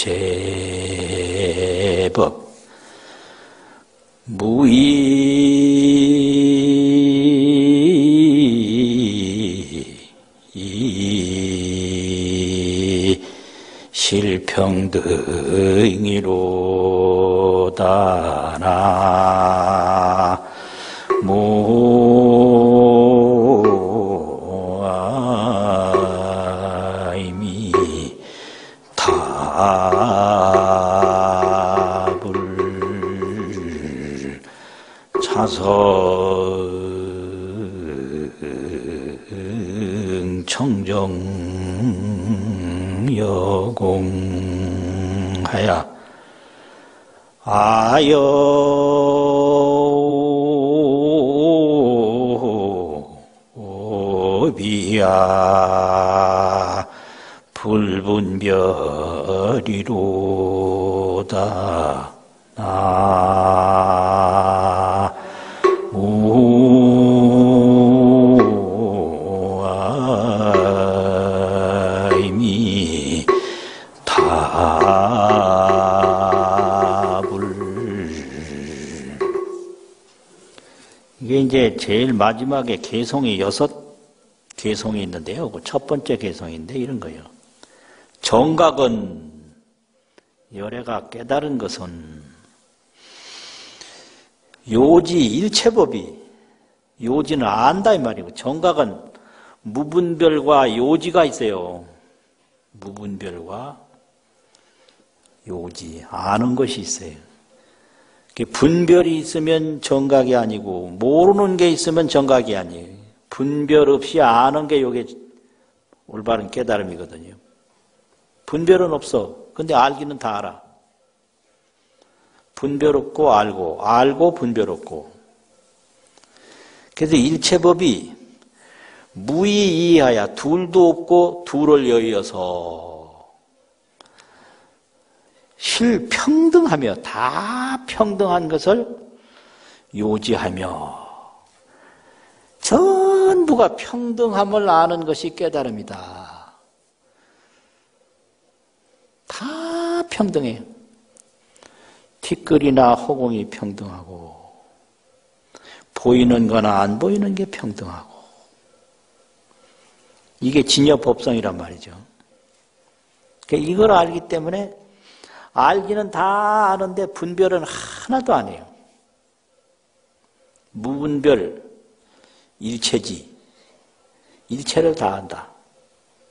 요지일체법 실평등이로다 나무아이미 답을 차성 청정여공하야 비야 불분별이로다 나무아이미 답을. 이게 이제 제일 마지막에 개성이 6개성이 있는데요. 첫 번째 개성인데 이런 거예요. 정각은 열애가 깨달은 것은 요지 일체법이 요지는 안다 이 말이고 정각은 무분별과 요지가 있어요. 무분별과 요지 아는 것이 있어요. 분별이 있으면 정각이 아니고 모르는 게 있으면 정각이 아니에요. 분별 없이 아는 게 이게 올바른 깨달음이거든요. 분별은 없어. 근데 알기는 다 알아. 분별 없고 알고 분별 없고. 그래서 일체법이 무의이하야 둘도 없고 둘을 여의어서 실평등하며 다 평등한 것을 요지하며 전부가 평등함을 아는 것이 깨달음이다. 다 평등해요. 티끌이나 허공이 평등하고 보이는 거나 안 보이는 게 평등하고 이게 진여법성이란 말이죠. 그러니까 이걸 알기 때문에 알기는 다 아는데 분별은 하나도 안 해요. 무분별 일체지. 일체를 다 안다.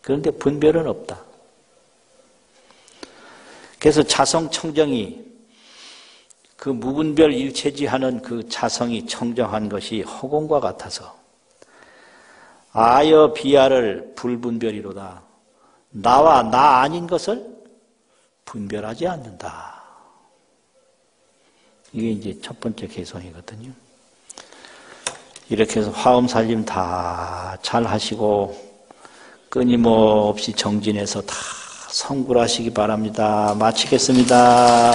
그런데 분별은 없다. 그래서 자성청정이 그 무분별 일체지하는 그 자성이 청정한 것이 허공과 같아서 아여 비아를 불분별이로다. 나와 나 아닌 것을 분별하지 않는다. 이게 이제 첫 번째 개성이거든요. 이렇게 해서 화엄살림 다 잘 하시고 끊임없이 정진해서 다 성불하시기 바랍니다. 마치겠습니다.